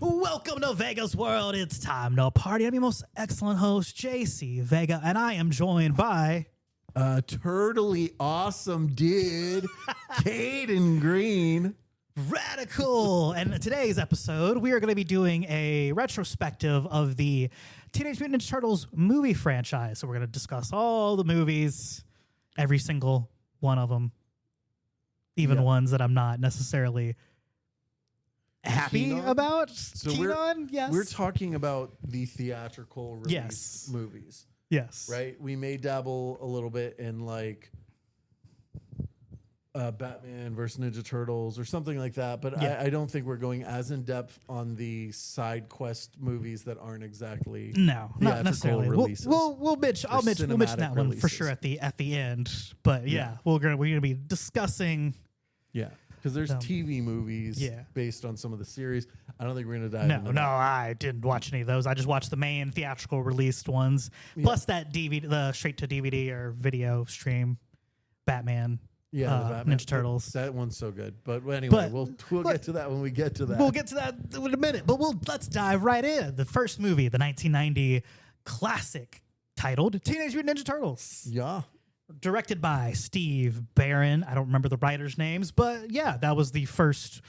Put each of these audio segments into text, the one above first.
Welcome to Vega's world. It's time to party. I'm your most excellent host, JC Vega, and I am joined by Turtly awesome dude, Kayden Greene. Radical. And in today's episode, we are going to be doing a retrospective of the Teenage Mutant Ninja Turtles movie franchise. So we're going to discuss all the movies, every single one of them, even ones that I'm not necessarily happy about. So yes. we're talking about the theatrical release movies. Yes. Right? We may dabble a little bit in like Batman versus Ninja Turtles or something like that, but I don't think we're going as in depth on the side quest movies that aren't exactly not necessarily. Releases. We'll mention I'll mention that one for sure at the end. But we're gonna be discussing because there's TV movies based on some of the series. I don't think we're gonna dive into that. I didn't watch any of those. I just watched the main theatrical released ones, plus that DVD, the straight to DVD or video stream, Batman. The Batman. Ninja Turtles. That one's so good. But anyway, we'll get to that when we get to that. We'll get to that in a minute. But let's dive right in. The first movie, the 1990 classic titled Teenage Mutant Ninja Turtles. Yeah. Directed by Steve Barron. I don't remember the writers' names, but that was the first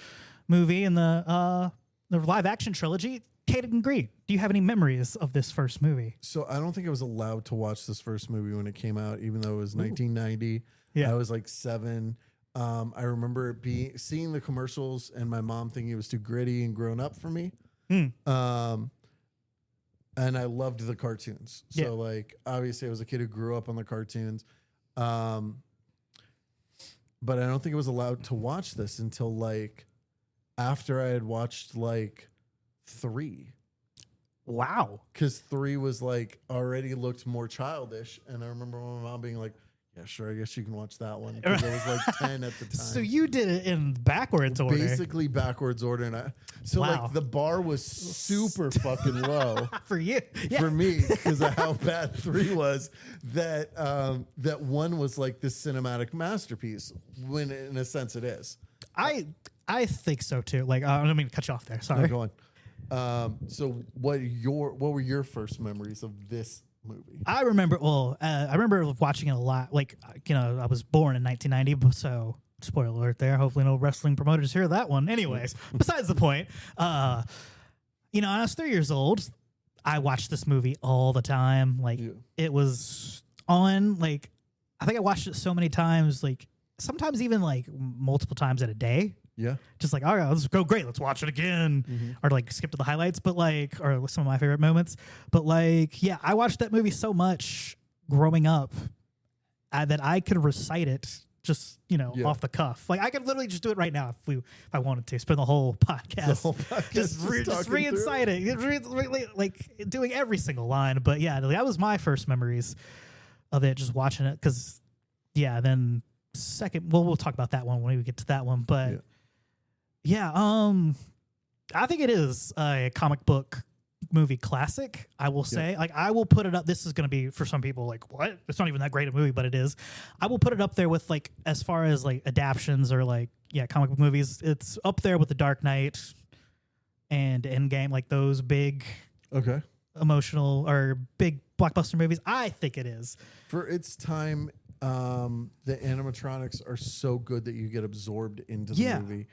movie in the live action trilogy. Kayden Greene, do you have any memories of this first movie? So I don't think I was allowed to watch this first movie when it came out, even though it was 1990. I was like 7. I remember seeing the commercials and my mom thinking it was too gritty and grown up for me. And I loved the cartoons. So like, obviously I was a kid who grew up on the cartoons. But I don't think I was allowed to watch this until like after I had watched like 3. Wow. Because 3 was like already looked more childish. And I remember my mom being like, yeah, sure, I guess you can watch that one. Because I was like 10 at the time. So you did it in backwards order. Basically backwards order. And like the bar was super fucking low. For you. Yeah. For me, because of how bad 3 was, that 1 was like this cinematic masterpiece, when in a sense it is. I think so too. Like, I don't mean to cut you off there. Sorry. No, go on. So what were your first memories of this movie? I remember watching it a lot. Like, I was born in 1990, so spoiler alert there. Hopefully no wrestling promoters hear that one. Anyways, besides the point, I was 3 years old. I watched this movie all the time. Like, it was on, like, I think I watched it so many times, like, sometimes even, like, multiple times in a day. Yeah. Just like, all right, let's go. Great. Let's watch it again. Or like skip to the highlights, but like, or some of my favorite moments. But like, I watched that movie so much growing up that I could recite it just, off the cuff. Like, I could literally just do it right now if I wanted to. Spend the whole podcast, just re-incite it. Like doing every single line. But that was my first memories of it, just watching it. Because, then second, we'll talk about that one when we get to that one. But I think it is a comic book movie classic, I will say. Like, I will put it up. This is going to be, for some people, like, what? It's not even that great a movie, but it is. I will put it up there with, like, as far as, like, adaptions or, like, comic book movies. It's up there with The Dark Knight and Endgame, like, those big emotional or big blockbuster movies. I think it is. For its time, the animatronics are so good that you get absorbed into the movie.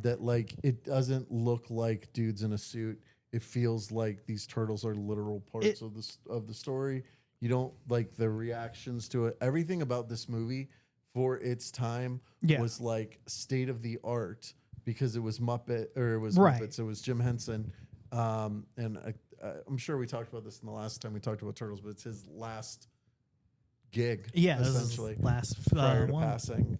That like it doesn't look like dudes in a suit. It feels like these turtles are literal parts of the story. You don't like the reactions to it. Everything about this movie for its time was like state of the art because it was Muppets. It was Jim Henson, and I'm sure we talked about this in the last time we talked about Turtles, but it's his last gig, essentially, last prior to passing.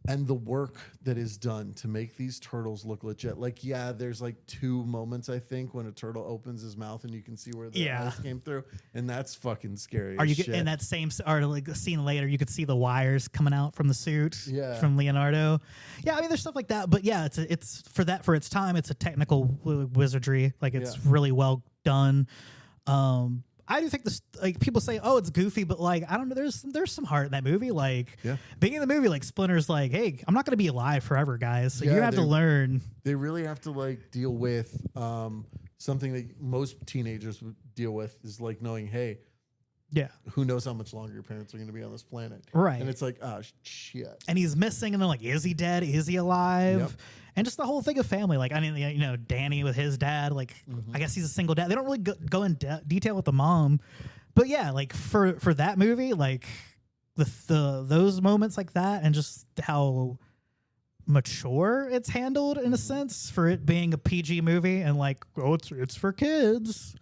And the work that is done to make these turtles look legit. Like, there's like 2 moments, I think, when a turtle opens his mouth and you can see where the eyes came through. And that's fucking scary. In that same, or like a scene later, you could see the wires coming out from the suit from Leonardo. Yeah, I mean, there's stuff like that. But it's for its time, it's a technical wizardry. Like, it's really well done. I do think this, like, people say, oh, it's goofy, but like, I don't know, there's some heart in that movie. Like, being in the movie, like, Splinter's like, hey, I'm not going to be alive forever, guys. So you have to learn. They really have to like deal with something that most teenagers would deal with is like knowing, hey, who knows how much longer your parents are going to be on this planet, right? And it's like, ah, shit. And he's missing, and they're like, is he dead? Is he alive? Yep. And just the whole thing of family. Like, I mean, you know, Danny with his dad. Like, I guess he's a single dad. They don't really go in detail with the mom, but yeah, like for that movie, like those moments like that, and just how mature it's handled in a sense for it being a PG movie, and like, oh, it's for kids.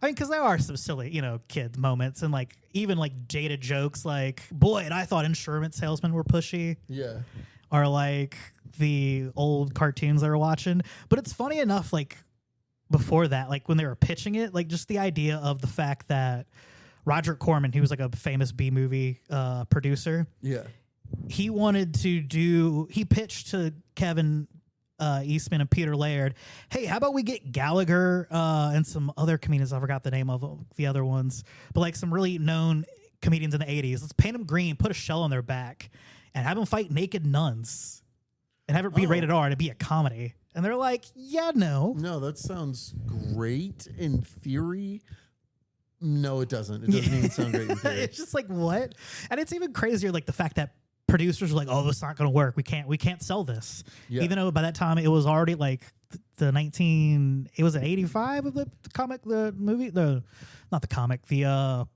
I mean, because there are some silly, you know, kid moments, and like even like jaded jokes, like, boy, and I thought insurance salesmen were pushy. Yeah. Or like the old cartoons they were watching. But it's funny enough, like before that, like when they were pitching it, like just the idea of the fact that Roger Corman, he was like a famous B-movie producer. Yeah. He pitched to Kevin Eastman and Peter Laird, hey, how about we get Gallagher and some other comedians, I forgot the name of the other ones, but like some really known comedians in the 80s. Let's paint them green, put a shell on their back, and have them fight naked nuns and have it be rated R to be a comedy. And they're like, yeah, no. No, that sounds great in theory. No, it doesn't. It doesn't even sound great in theory. It's just like, what? And it's even crazier, like the fact that producers are like, oh, it's not going to work. We can't sell this. Yeah. Even though by that time it was already like the 85 of the comic, the movie, not the comic, the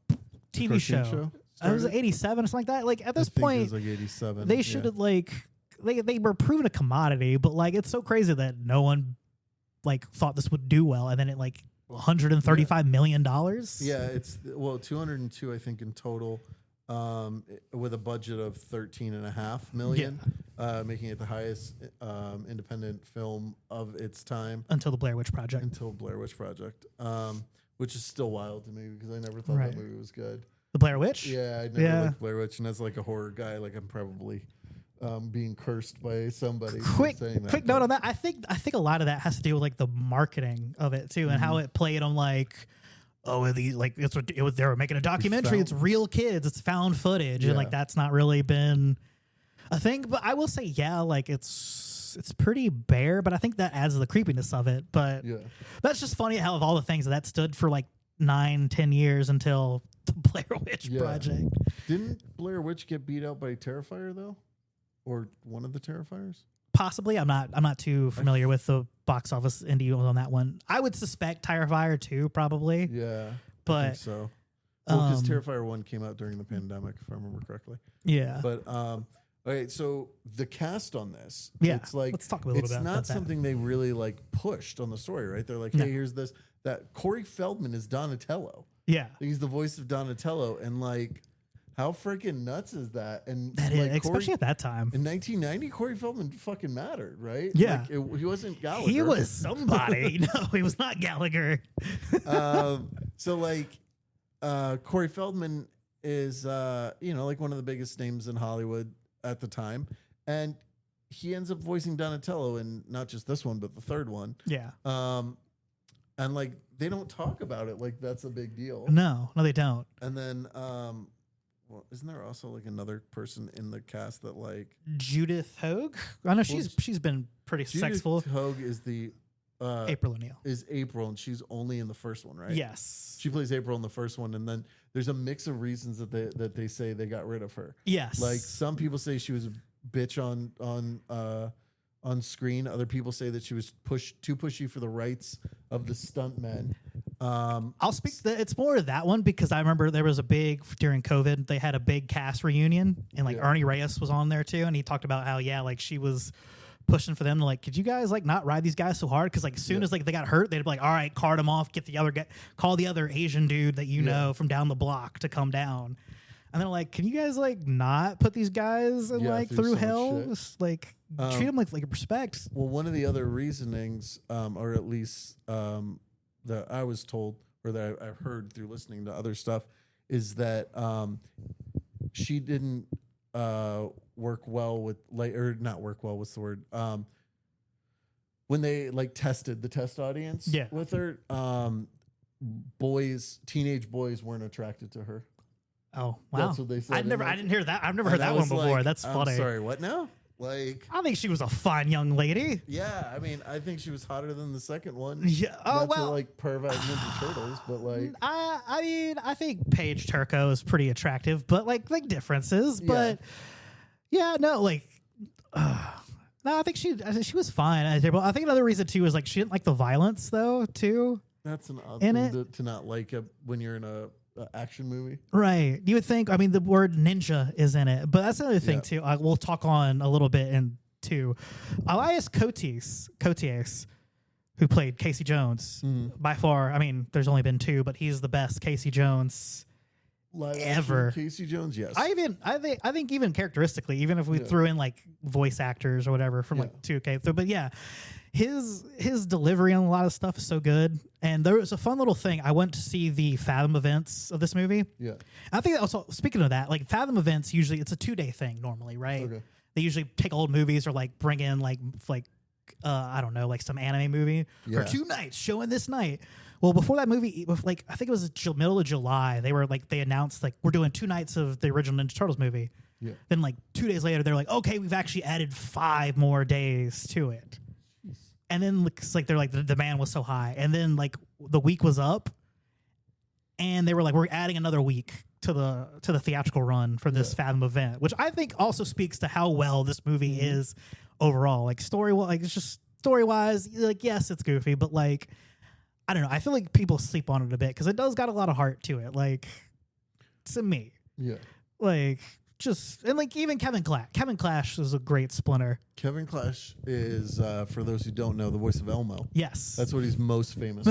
TV show. It was 87 or something like that. Like at this point, it was like 87. They should have like they were proven a commodity, but like it's so crazy that no one like thought this would do well, and then it like $135 million. Yeah, it's 202 I think in total, with a budget of $13.5 million, making it the highest independent film of its time until the Blair Witch Project. Which is still wild to me because I never thought that movie was good. The Blair Witch? Yeah, I never liked Blair Witch, and as like a horror guy, like I'm probably being cursed by somebody. Quick note on that. I think a lot of that has to do with like the marketing of it too, and how it played on like, oh, they were making a documentary. It's real kids. It's found footage, and like that's not really been a thing. But I will say, like it's pretty bare, but I think that adds to the creepiness of it. But that's just funny how of all the things that stood for like 9-10 years until the Blair Witch Project. Didn't Blair Witch get beat out by Terrifier though, or one of the Terrifiers? Possibly. I'm not too familiar with the box office indie on that one. I would suspect Terrifier 2 probably. Yeah, but I think so. Well, because Terrifier 1 came out during the pandemic, if I remember correctly. Yeah. But okay, so the cast on this, it's like, let's talk a little bit about that. It's not something they really like pushed on the story, right? They're like, hey, here's this. That Corey Feldman is Donatello. Yeah, he's the voice of Donatello, and like, how freaking nuts is that? And that like, is, especially at that time in 1990, Corey Feldman fucking mattered, right? Yeah, like, he wasn't Gallagher. He was somebody. No, he was not Gallagher. So like, Corey Feldman is like one of the biggest names in Hollywood at the time, and he ends up voicing Donatello in not just this one but the third one. Yeah. And like they don't talk about it like that's a big deal. No, they don't. And then isn't there also like another person in the cast that like Judith Hogue? I know she's been pretty successful. Judith Hogue is the April O'Neil. Is April, and she's only in the first one, right? Yes. She plays April in the first one, and then there's a mix of reasons that they say they got rid of her. Yes. Like some people say she was a bitch on screen. Other people say that she was too pushy for the rights of the stuntmen. I'll speak. It's more of that one because I remember there was during COVID, they had a big cast reunion, and like Ernie Reyes was on there too, and he talked about how like she was pushing for them to like, could you guys like not ride these guys so hard? Because like as soon as like they got hurt, they'd be like, all right, cart them off, get the other guy, call the other Asian dude that know from down the block to come down. And they're like, can you guys like not put these guys in, like through hell? Just, like treat them like respect. Well, one of the other reasonings, or at least that I was told or that I heard through listening to other stuff, is that she didn't work well with not work well. What's the word? When they like tested the test audience with her, teenage boys weren't attracted to her. Oh wow! That's what they said. I didn't hear that. I've never heard that one before. Like, That's funny. I'm sorry, what now? Like, I think she was a fine young lady. Yeah, I mean, I think she was hotter than the second one. Yeah. Oh Not well. to like pervert Ninja Turtles, but like, I mean, I think Paige Turco is pretty attractive, but like differences. But yeah, no, like, no, I think she was fine. I think another reason too is like she didn't like the violence though too. That's an odd in thing it to not like when you're in a action movie. Right. You would think, I mean, the word ninja is in it, but that's another thing too. We'll talk on a little bit into Elias Koteas, who played Casey Jones. By far, I mean, there's only been 2, but he's the best Casey Jones ever. Casey Jones, yes. I think even characteristically, even if we threw in like voice actors or whatever from like 2K, but yeah. His delivery on a lot of stuff is so good. And there was a fun little thing. I went to see the Fathom events of this movie. Yeah. I think also, speaking of that, like Fathom events, usually it's a 2-day thing normally, right? Okay. They usually take old movies or like bring in like I don't know, like some anime movie for 2 nights showing this night. Well, before that movie, like I think it was middle of July, they announced like we're doing 2 nights of the original Ninja Turtles movie. Yeah. Then like 2 days later, they're like, okay, we've actually added 5 more days to it. And then it's like they're like the demand was so high, and then like the week was up, and they were like, we're adding another week to the theatrical run for this Fathom event, which I think also speaks to how well this movie is overall. Like it's just story wise, like yes, it's goofy, but like I don't know, I feel like people sleep on it a bit because it does got a lot of heart to it. Like to me, like. And like even Kevin Clash is a great Splinter. Kevin Clash is, for those who don't know, the voice of Elmo. Yes, that's what he's most famous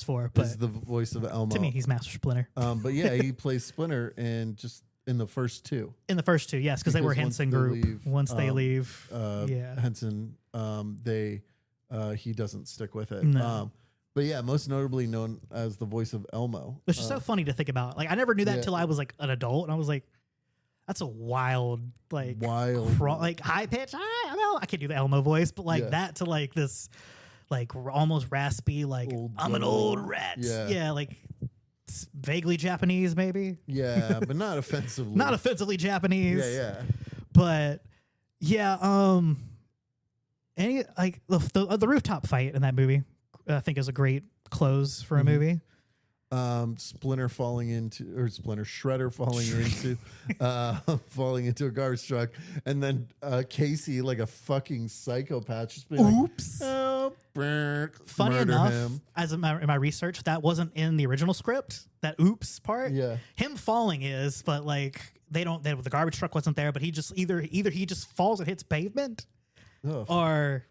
for. But is the voice of Elmo. To me, he's Master Splinter. But yeah, he plays Splinter in the first 2. In the first 2, yes, because they were Henson group. Once they leave, Henson, he doesn't stick with it. No. But yeah, most notably known as the voice of Elmo. Which is so funny to think about. Like I never knew that till I was like an adult, and I was like. That's a wild high pitch. I can't do the Elmo voice, but like that to like this, like almost raspy, like I'm an old rat. Yeah, like vaguely Japanese, maybe. Yeah, but not offensively. Not offensively Japanese. Yeah. But yeah, any like the rooftop fight in that movie, I think is a great close for a movie. Shredder falling into a garbage truck, and then Casey like a fucking psychopath just being oops. Funny enough, him. As in my research, that wasn't in the original script. That oops part, him falling is, but like the garbage truck wasn't there. But he just either he just falls and hits pavement, or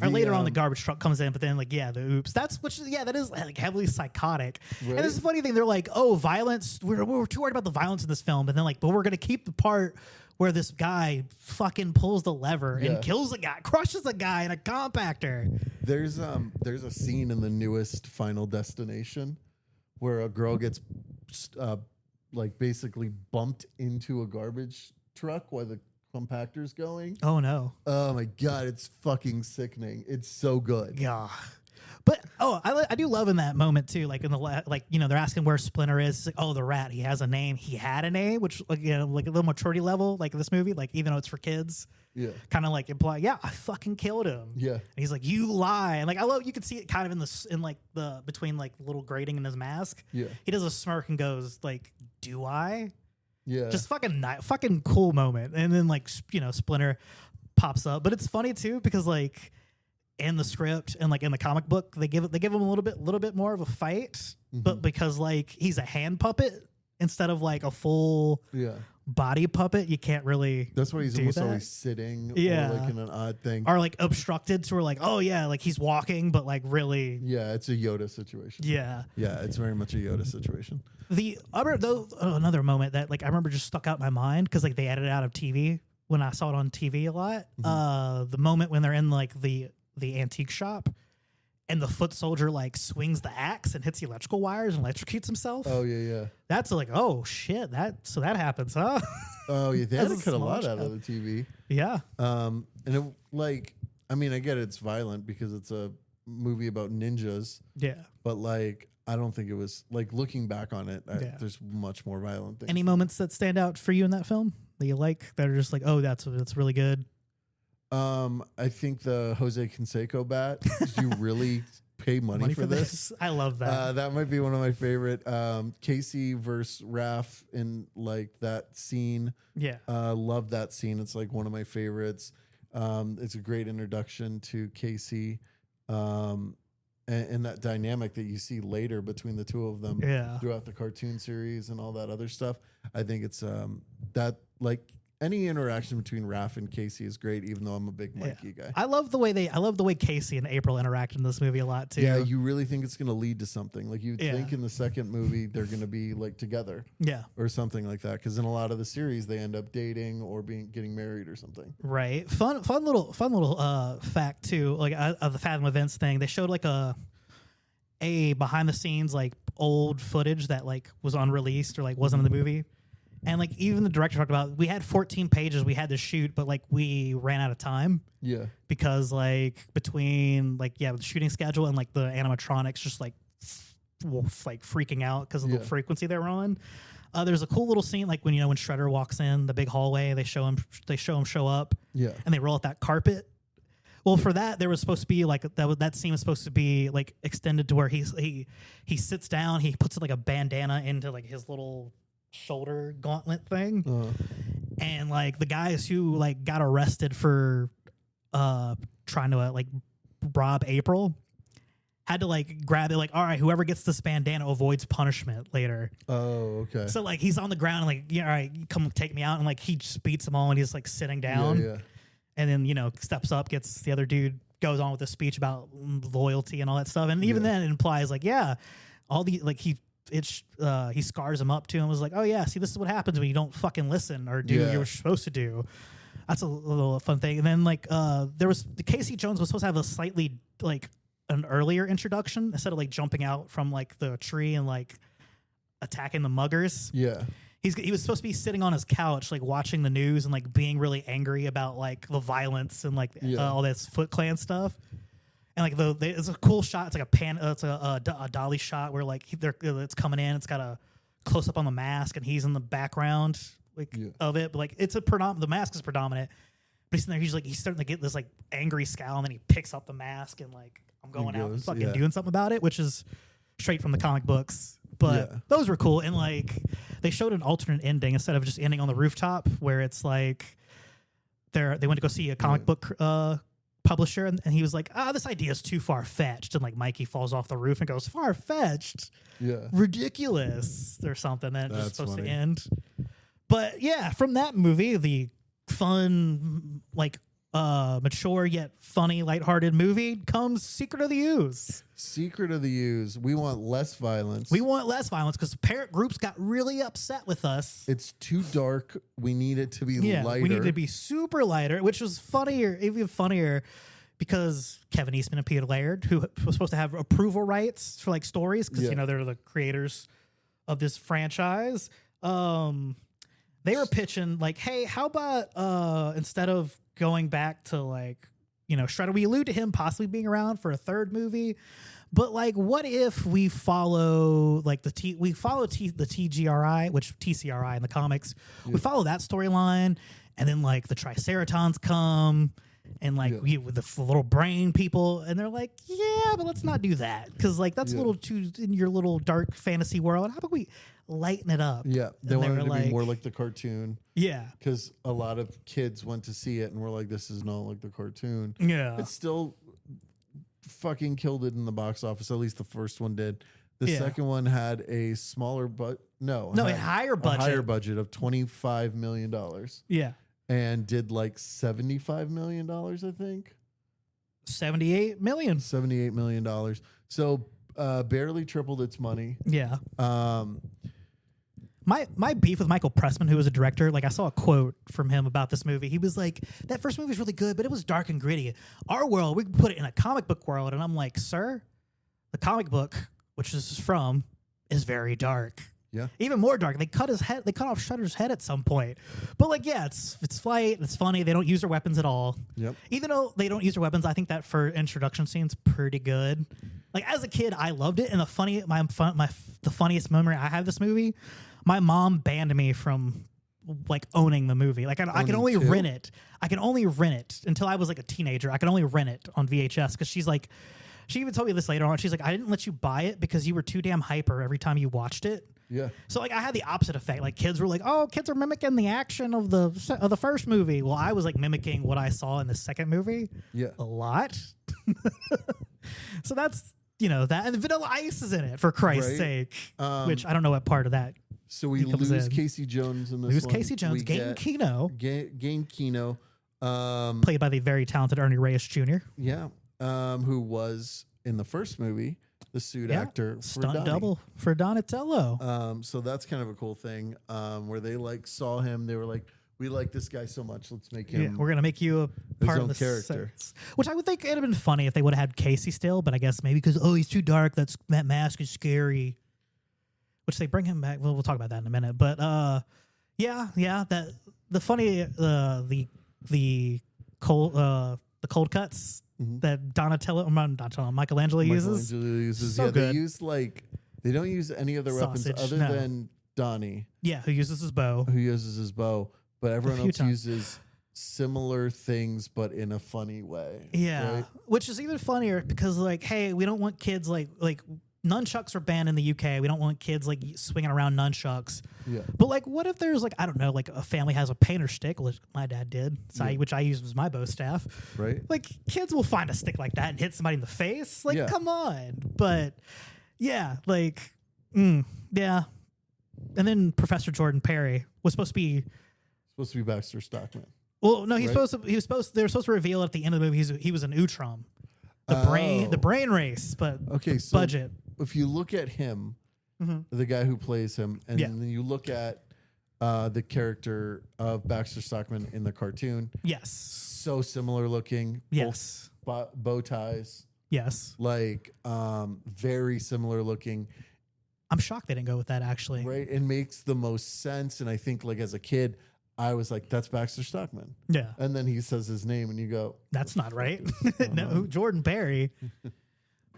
or later on, the garbage truck comes in, but then like the oops. That is like heavily psychotic. Right? And it's a funny thing. They're like, oh, violence. We're too worried about the violence in this film, but then like, but we're gonna keep the part where this guy fucking pulls the lever and kills a guy, crushes a guy in a compactor. There's a scene in the newest Final Destination where a girl gets like basically bumped into a garbage truck while the compactor's going. Oh no. Oh my god, it's fucking sickening. It's so good. Yeah. But I do love in that moment too, like in the they're asking where Splinter is. It's like, oh, the rat, he has a name. He had a name, which like a little maturity level, like in this movie, like even though it's for kids. Yeah. Kind of like imply, I fucking killed him. Yeah. And he's like, you lie. And like I love you can see it kind of in the between like the little grating in his mask. Yeah. He does a smirk and goes like, do I? Yeah, just fucking cool moment, and then like Splinter pops up, but it's funny too because like in the script and like in the comic book they give him a little bit more of a fight, but because like he's a hand puppet instead of like a full body puppet, you can't really. That's why he's almost always sitting, or like in an odd thing, or like obstructed, so we're like, oh yeah, like he's walking, but like really, it's a Yoda situation. Yeah, it's very much a Yoda situation. The another moment that like I remember just stuck out in my mind because like they edited out of TV when I saw it on TV a lot. The moment when they're in like the antique shop and the foot soldier like swings the axe and hits the electrical wires and electrocutes himself. Oh yeah. That's like, oh shit, that happens, huh? Oh yeah, they had to cut a lot out of the TV. Yeah. And it like, I mean, I get it's violent because it's a movie about ninjas. Yeah. But like, I don't think it was like looking back on it. There's much more violent things. Any moments that stand out for you in that film that you like that are just like, oh, that's really good? I think the Jose Canseco bat. Did you really pay money for this? I love that. That might be one of my favorite. Casey versus Raph in like that scene. Yeah. Love that scene. It's like one of my favorites. It's a great introduction to Casey. And that dynamic that you see later between the two of them throughout the cartoon series and all that other stuff. I think it's that like any interaction between Raph and Casey is great, even though I'm a big Mikey guy. I love the way Casey and April interact in this movie a lot too. Yeah, you really think it's going to lead to something. Like you think in the second movie they're going to be like together. Yeah. Or something like that, because in a lot of the series they end up dating or getting married or something. Right. Fun little fact too, like of the Fathom Events thing. They showed like a behind the scenes like old footage that like was unreleased or like wasn't in the movie. And like even the director talked about, we had 14 pages we had to shoot, but like we ran out of time. Yeah. Because like between like the shooting schedule and like the animatronics just like freaking out because of the frequency they were on. There's a cool little scene like when when Shredder walks in the big hallway, they show him show up. Yeah. And they roll out that carpet. Well, for that there was supposed to be like that scene was supposed to be like extended to where he sits down, he puts like a bandana into like his little shoulder gauntlet thing, and like the guys who like got arrested for trying to like rob April had to like grab it, like, all right, whoever gets this bandana avoids punishment later. Oh, okay. So like he's on the ground and like, all right, come take me out, and like he just beats them all and he's like sitting down, and then steps up, gets the other dude, goes on with a speech about loyalty and all that stuff, and even then it implies like all the like he scars him up to him, was like, oh yeah, see, this is what happens when you don't fucking listen or do what you're supposed to do. That's a little fun thing. And then like Casey Jones was supposed to have a slightly like an earlier introduction instead of like jumping out from like the tree and like attacking the muggers. Yeah. He was supposed to be sitting on his couch like watching the news and like being really angry about like the violence and like all this Foot Clan stuff. And like it's a cool shot. It's like it's a dolly shot where like it's coming in. It's got a close up on the mask, and he's in the background of it. But like the mask is predominant. But he's in there. He's starting to get this like angry scowl, and then he picks up the mask and like, I'm going out and fucking doing something about it, which is straight from the comic books. But those were cool. And like they showed an alternate ending instead of just ending on the rooftop, where it's like they went to go see a comic book publisher, and he was like, this idea is too far-fetched, and like Mikey falls off the roof and goes, far-fetched, ridiculous, or something. Then it's just supposed to end. But yeah, from that movie, the fun, like mature yet funny, lighthearted movie comes Secret of the Ooze. Secret of the Ooze. We want less violence. We want less violence because parent groups got really upset with us. It's too dark. We need it to be lighter. We need it to be super lighter, which was even funnier because Kevin Eastman and Peter Laird, who was supposed to have approval rights for like stories, because they're the creators of this franchise. They were pitching like, hey, how about instead of going back to like, Shredder, we allude to him possibly being around for a third movie, but like, what if we follow like the TGRI, which TCRI in the comics, we follow that storyline, and then like the Triceratons come, and like with the little brain people, and they're like, yeah, but let's not do that because like that's a little too in your little dark fantasy world. How about we lighten it up? Yeah, they wanted to be more like the cartoon. Yeah, because a lot of kids went to see it and were like, "This is not like the cartoon." Yeah, it still fucking killed it in the box office. At least the first one did. The second one had a smaller a higher budget of $25 million. Yeah. And did like $75 million, I think. $78 million. $78 million. So barely tripled its money. Yeah. My beef with Michael Pressman, who was a director, like I saw a quote from him about this movie. He was like, that first movie was really good, but it was dark and gritty. Our world, we can put it in a comic book world. And I'm like, sir, the comic book, which this is from, is very dark. Yeah. Even more dark. They cut his head. They cut off Shredder's head at some point. But like, yeah, it's flight. It's funny. They don't use their weapons at all. Yep. Even though they don't use their weapons, I think that for introduction scene's pretty good. Like as a kid, I loved it. And the funniest memory I have of this movie, my mom banned me from like owning the movie. Like I can only rent it. I can only rent it until I was like a teenager. I can only rent it on VHS because she's like, she even told me this later on. She's like, I didn't let you buy it because you were too damn hyper every time you watched it. Yeah. So like I had the opposite effect. Like kids were like, "Oh, kids are mimicking the action of the first movie." Well, I was like mimicking what I saw in the second movie. Yeah. A lot. So that's that, and Vanilla Ice is in it for Christ's sake. Which I don't know what part of that. So we lose Casey Jones in this. Lose Casey Jones. Gain Kino. Gain Kino. Played by the very talented Ernie Reyes Jr. Yeah. Who was in the first movie the suit actor for stunt Donnie. double for Donatello. So that's kind of a cool thing where they like saw him. They were like, we like this guy so much. Let's make him. Yeah, we're gonna make you a part of the character. Which I would think it'd have been funny if they would have had Casey still, but I guess maybe because he's too dark. That mask is scary. Which they bring him back. Well, we'll talk about that in a minute. But yeah. That the funny the cold cuts. Mm-hmm. That Michelangelo uses. So good. They use they don't use any other weapons other than Donnie. Yeah, who uses his bow. But everyone else uses similar things, but in a funny way. Yeah, right? Which is even funnier because hey, we don't want kids like nunchucks are banned in the UK. We don't want kids like swinging around nunchucks. Yeah. But what if there's I don't know, a family has a painter stick, which my dad did, which I used as my bow staff. Right. Kids will find a stick like that and hit somebody in the face. Come on. But yeah, yeah. And then Professor Jordan Perry was supposed to be Baxter Stockman. Well, no, they were supposed to reveal at the end of the movie he was an Utrom. The brain race, but so budget. If you look at him, the guy who plays him, and then you look at the character of Baxter Stockman in the cartoon, yes, so similar looking, yes, bow ties, yes, very similar looking. I'm shocked they didn't go with that actually. Right, it makes the most sense, and I think as a kid, I was like, that's Baxter Stockman. Yeah. And then he says his name and you go, that's not right. No, Jordan Perry.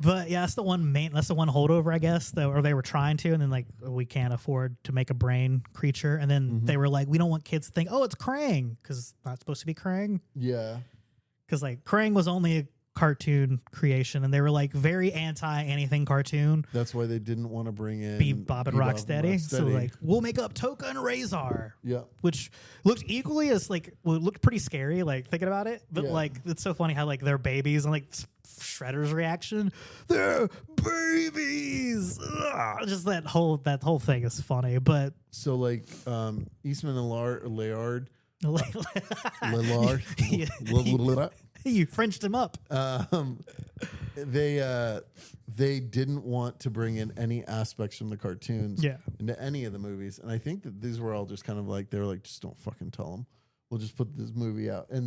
But yeah, that's the one holdover, I guess, or they were trying to, and then we can't afford to make a brain creature. And then they were like, we don't want kids to think, oh, it's Krang, because it's not supposed to be Krang. Yeah. Because Krang was only a cartoon creation, and they were very anti anything cartoon. That's why they didn't want to bring in Bebop and Rocksteady. So we'll make up Toka and Razor. Yeah, which looked equally as looked pretty scary. Thinking about it, but it's so funny how their babies and Shredder's reaction. They're babies. Ugh. Just that whole thing is funny. But so Eastman and Laird. You Frenched him up. They didn't want to bring in any aspects from the cartoons into any of the movies, and I think that these were all just kind of they were just don't fucking tell them. We'll just put this movie out, and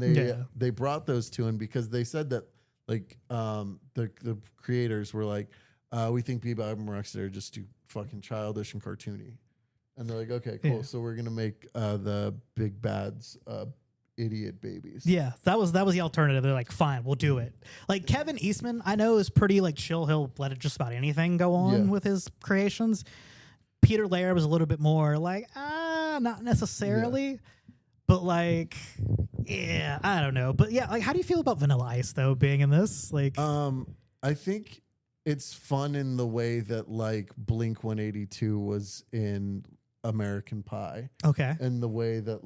they brought those two in because they said that the creators were we think Bebop and Rocksteady are just too fucking childish and cartoony, and they're okay, cool. So we're gonna make the big bads idiot babies. Yeah, that was the alternative. They're fine, we'll do it. Kevin Eastman, I know, is pretty chill. He'll let just about anything go on with his creations. Peter Laird was a little bit more not necessarily, but I don't know. But yeah, how do you feel about Vanilla Ice though being in this? I think it's fun in the way that Blink 182 was in American Pie. Okay. And the way that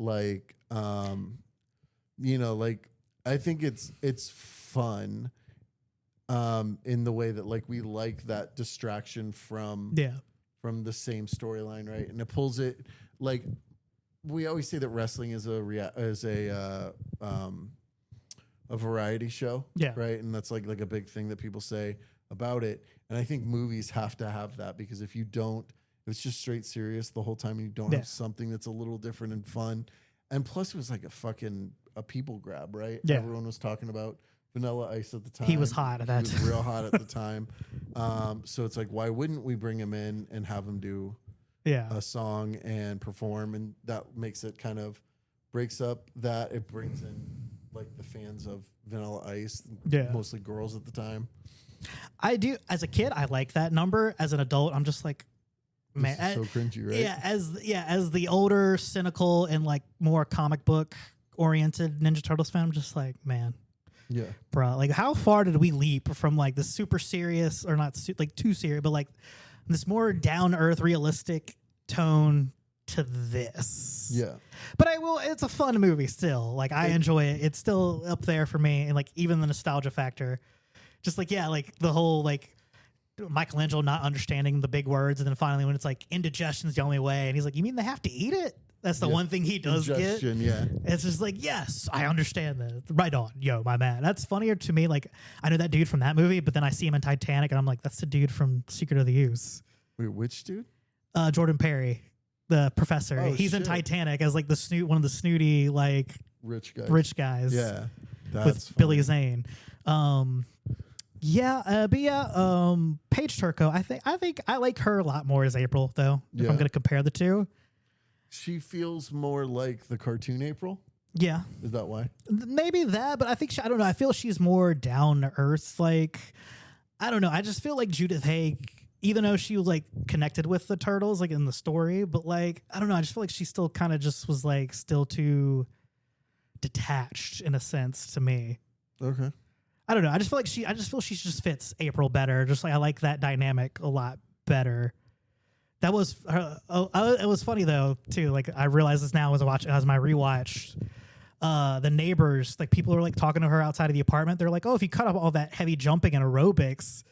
I think it's fun in the way that we like that distraction from the same storyline, right? And it pulls it we always say that wrestling is a variety show, right? And that's a big thing that people say about it. And I think movies have to have that, because if you don't, if it's just straight serious the whole time, you don't have something that's a little different and fun. And plus, it was a people grab, right? Yeah. Everyone was talking about Vanilla Ice at the time. He was hot at that time. He was real hot at the time. So it's why wouldn't we bring him in and have him do a song and perform, and that makes it kind of breaks up that. It brings in like the fans of Vanilla Ice, mostly girls at the time. I do. As a kid, I like that number. As an adult, I'm just like, man, this is so cringy, right? As the older, cynical, and like more comic book oriented Ninja Turtles fan, I'm just like, man, yeah, bro, like how far did we leap from like the super serious, or not like too serious, but like this more down to earth, realistic tone to this? Yeah, but it's a fun movie still. Like I enjoy it. It's still up there for me, and like even the nostalgia factor. Just like, like the whole like Michelangelo not understanding the big words, and then finally when it's like indigestion's the only way, and he's like, you mean they have to eat it? That's the one thing he does get. Yeah, it's just like, yes, I understand that. Right on, yo, my man. That's funnier to me. Like I know that dude from that movie, but then I see him in Titanic, and I'm like, that's the dude from Secret of the Use. Wait, which dude? Jordan Perry, the professor. Oh, he's in Titanic as like one of the snooty like rich guys. Yeah, that's with funny. Billy Zane. Paige Turco, I think I like her a lot more as April, though, if I'm going to compare the two. She feels more like the cartoon April. Yeah. Is that why? Maybe that, but I think, I don't know, I feel she's more down to earth. Like, I don't know, I just feel like Judith Haig, even though she was like connected with the Turtles, like in the story, but like, I don't know, I just feel like she still kind of just was like still too detached in a sense to me. Okay. I don't know. I just feel she just fits April better. Just like I like that dynamic a lot better. That was it was funny though too. Like I realized this now as my rewatch. The neighbors, like people are like talking to her outside of the apartment. They're like, "Oh, if you cut off all that heavy jumping and aerobics,"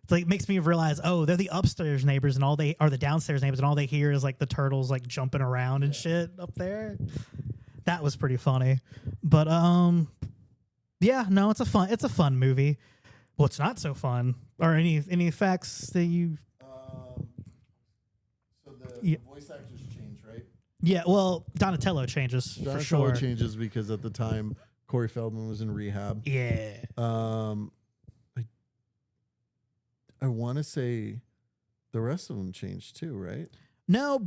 it's like makes me realize, oh, they're the upstairs neighbors and all they are the downstairs neighbors, and all they hear is like the turtles like jumping around and shit up there. That was pretty funny, but yeah, no, it's a fun movie. What's not so fun? Or any facts that you? So the voice actors change, right? Yeah, well, Donatello changes for sure. Donatello changes because at the time Corey Feldman was in rehab. Yeah. I want to say the rest of them changed too, right? No,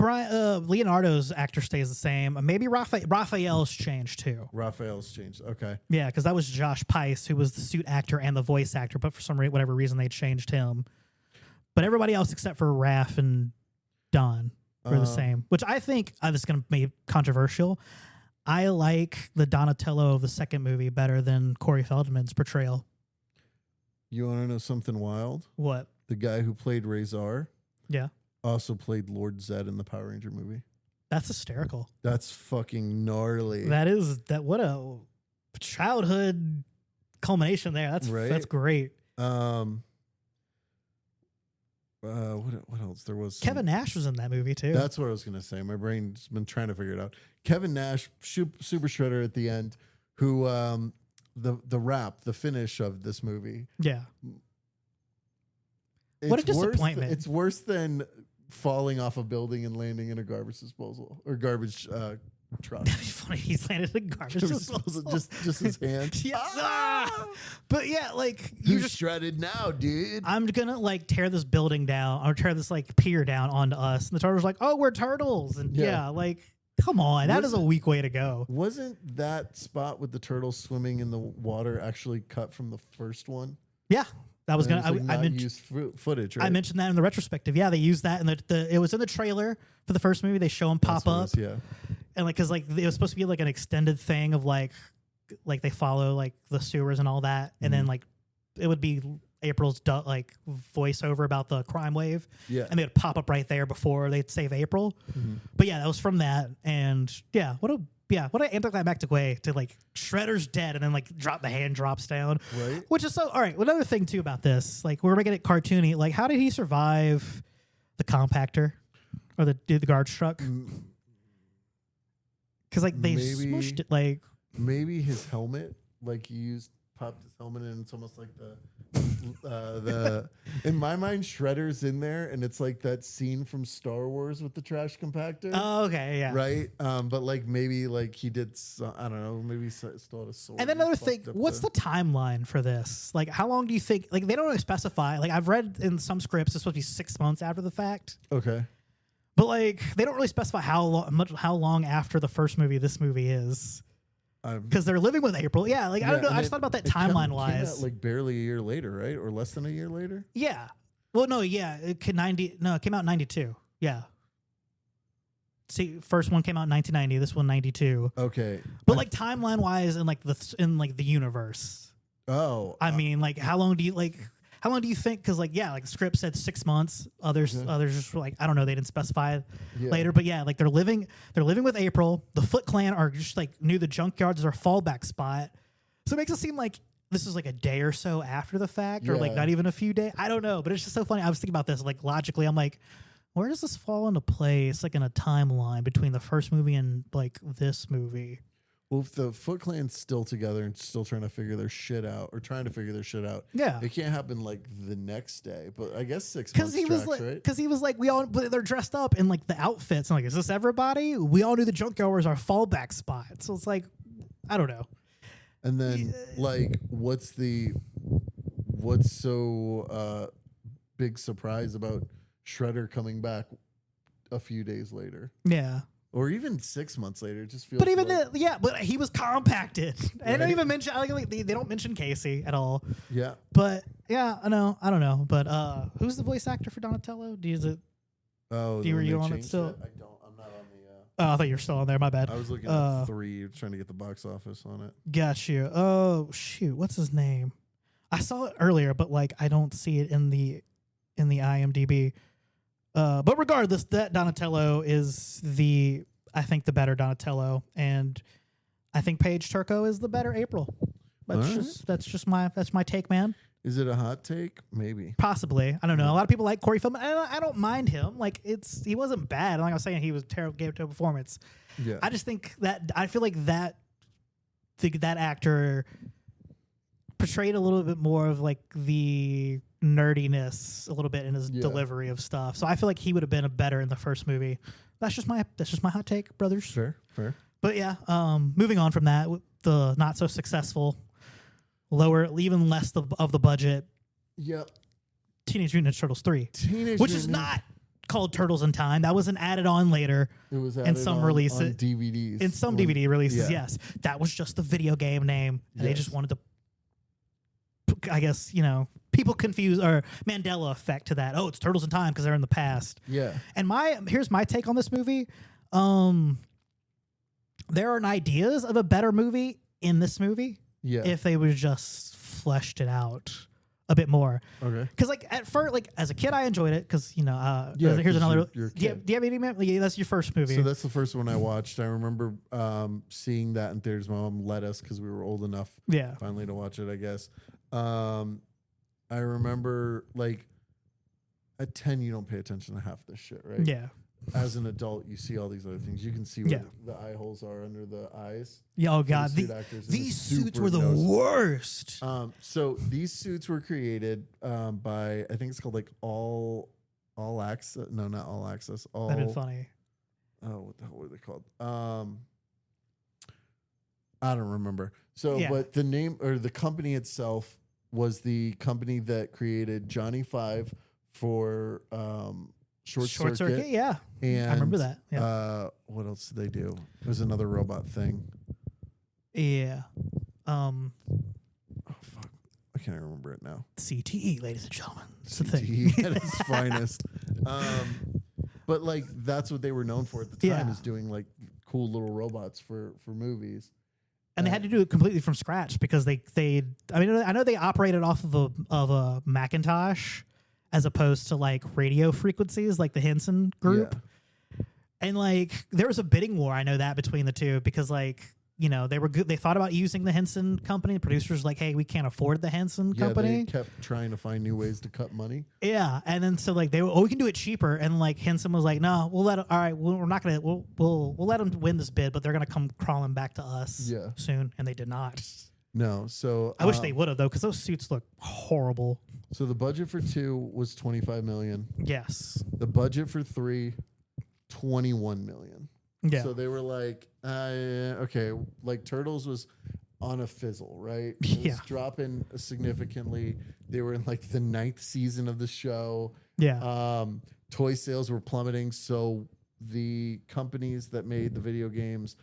Leonardo's actor stays the same. Maybe Raphael's changed too. Raphael's changed. Okay. Yeah, because that was Josh Pais, who was the suit actor and the voice actor, but for whatever reason they changed him. But everybody else except for Raph and Don were the same, which I think this is going to be controversial. I like the Donatello of the second movie better than Corey Feldman's portrayal. You want to know something wild? What? The guy who played Razor. Yeah. Also played Lord Zed in the Power Ranger movie. That's hysterical. That's fucking gnarly. What a childhood culmination there. That's right? That's great. What else? There was Kevin Nash was in that movie too. That's what I was gonna say. My brain's been trying to figure it out. Kevin Nash, Super Shredder at the end, who the finish of this movie. Yeah. What a disappointment. It's worse than falling off a building and landing in a garbage disposal or garbage truck. That'd be funny. He's landed in garbage disposal. Just his hand. Yeah. Ah! But yeah, like you just shredded now, dude. I'm gonna like tear this building down or tear this like pier down onto us. And the turtles like, oh, we're turtles. And yeah like come on, that is a weak way to go. Wasn't that spot with the turtles swimming in the water actually cut from the first one? Yeah. That was gonna. I mentioned footage. Right? I mentioned that in the retrospective. Yeah, they used that in it was in the trailer for the first movie. They show them pop up. Yeah, and like because like it was supposed to be like an extended thing of like they follow like the sewers and all that, and then like it would be April's like voiceover about the crime wave. Yeah, and they would pop up right there before they'd save April. But yeah, that was from that, and what an anticlimactic way to like Shredder's dead and then like the hand drops down. Right. Which is so all right. Another thing too about this, like we're making it cartoony. Like, how did he survive the compactor or the garbage truck? Because like they smushed it. Like maybe his helmet, like he popped his helmet and it's almost like the in my mind Shredder's in there and it's like that scene from Star Wars with the trash compactor. Oh, okay, yeah, right. But like maybe like he did I don't know, maybe he still had a sword. And then another thing, what's the timeline for this? Like how long do you think, like they don't really specify, like I've read in some scripts it's supposed to be 6 months after the fact. Okay. But like, they don't really specify how long after the first movie this movie is. Because they're living with April. Yeah, like, I don't know. I just thought about that timeline-wise. Came out like barely a year later, right? Or less than a year later? Yeah. Well, no, yeah. It came out in 92. Yeah. See, first one came out in 1990. This one 92. Okay. But like timeline-wise, in the universe. Oh. I mean, like, how long do you think? Because like, yeah, like the script said 6 months. Others just were like, I don't know. They didn't specify later, but yeah, like they're living with April. The Foot Clan are just like knew the junkyards as their fallback spot. So it makes it seem like this is like a day or so after the fact, or like not even a few days. I don't know, but it's just so funny. I was thinking about this like logically. I'm like, where does this fall into place? Like in a timeline between the first movie and like this movie. Well, if the Foot Clan's still together and still trying to figure their shit out, yeah, it can't happen like the next day. But I guess 6 months right? Because he was like, they're dressed up in like the outfits. I'm like, is this everybody? We all knew the junkyard was our fallback spot. So it's like, I don't know. And then like, what's so big surprise about Shredder coming back a few days later? Yeah. Or even 6 months later, it just feels. But even but he was compacted. Right? I don't even mention. They don't mention Casey at all. Yeah. But yeah, I don't know. But who's the voice actor for Donatello? Were you on it still? I don't. I'm not on the. Oh, I thought you were still on there. My bad. I was looking at 3, trying to get the box office on it. Got you. Oh shoot, what's his name? I saw it earlier, but like I don't see it in the IMDb. But regardless, that Donatello is I think the better Donatello, and I think Paige Turco is the better April. That's just my take, man. Is it a hot take? Maybe. Possibly. I don't know. A lot of people like Corey Feldman, and I don't mind him. Like he wasn't bad. Like I was saying, he was terrible, gave it to a performance. Yeah. I just think I feel like that actor portrayed a little bit more of like the nerdiness a little bit in his delivery of stuff. So I feel like he would have been better in the first movie. That's just my hot take, brothers. Fair. But yeah, moving on from that, the not so successful, lower, even less of the budget. Yep. Teenage Mutant Ninja Turtles 3, which is not called Turtles in Time. That wasn't added on later. It was added in some releases, on DVDs. In some DVD releases, yes. That was just the video game name, and they just wanted to. I guess, people confuse or Mandela effect to that. Oh, it's Turtles in Time because they're in the past. Yeah. And here's my take on this movie. There are ideas of a better movie in this movie. Yeah. If they would just fleshed it out a bit more. Okay. Because like at first, like as a kid, I enjoyed it because here's another. You're a do you have any? Yeah, that's your first movie. So that's the first one I watched. I remember seeing that in theaters. My mom let us because we were old enough. Yeah. Finally to watch it, I guess. I remember like at 10, you don't pay attention to half this shit, right? Yeah. As an adult, you see all these other things. You can see where the eye holes are under the eyes. Yeah, oh god, these suits were the worst. So these suits were created by, I think it's called like All Access. No, not All Access. That'd been funny. Oh, what the hell were they called? I don't remember. So, but the name or the company itself was the company that created Johnny Five for Short Circuit. Yeah. And I remember that. Yeah. What else did they do? It was another robot thing. Yeah. Oh fuck. I can't remember it now. CTE, ladies and gentlemen. It's the CTE thing. at its finest. But like that's what they were known for at the time, is doing like cool little robots for movies. And they had to do it completely from scratch because I know they operated off of a Macintosh as opposed to like radio frequencies like the Henson group. Yeah. And like there was a bidding war, I know that, between the two because like, they were good. They thought about using the Henson company. The producers like, hey, we can't afford the Henson company. They kept trying to find new ways to cut money. Yeah, and then so like they were, we can do it cheaper. And like Henson was like, no, we'll let. All right, we're not gonna. We'll let them win this bid, but they're gonna come crawling back to us soon. And they did not. No, so I wish they would have though, because those suits look horrible. So the budget for 2 was $25 million. Yes. The budget for 3, $21 million. Yeah. So they were like, okay, like Turtles was on a fizzle, right? It was dropping significantly. They were in like the 9th season of the show. Yeah. toy sales were plummeting. So the companies that made the video games,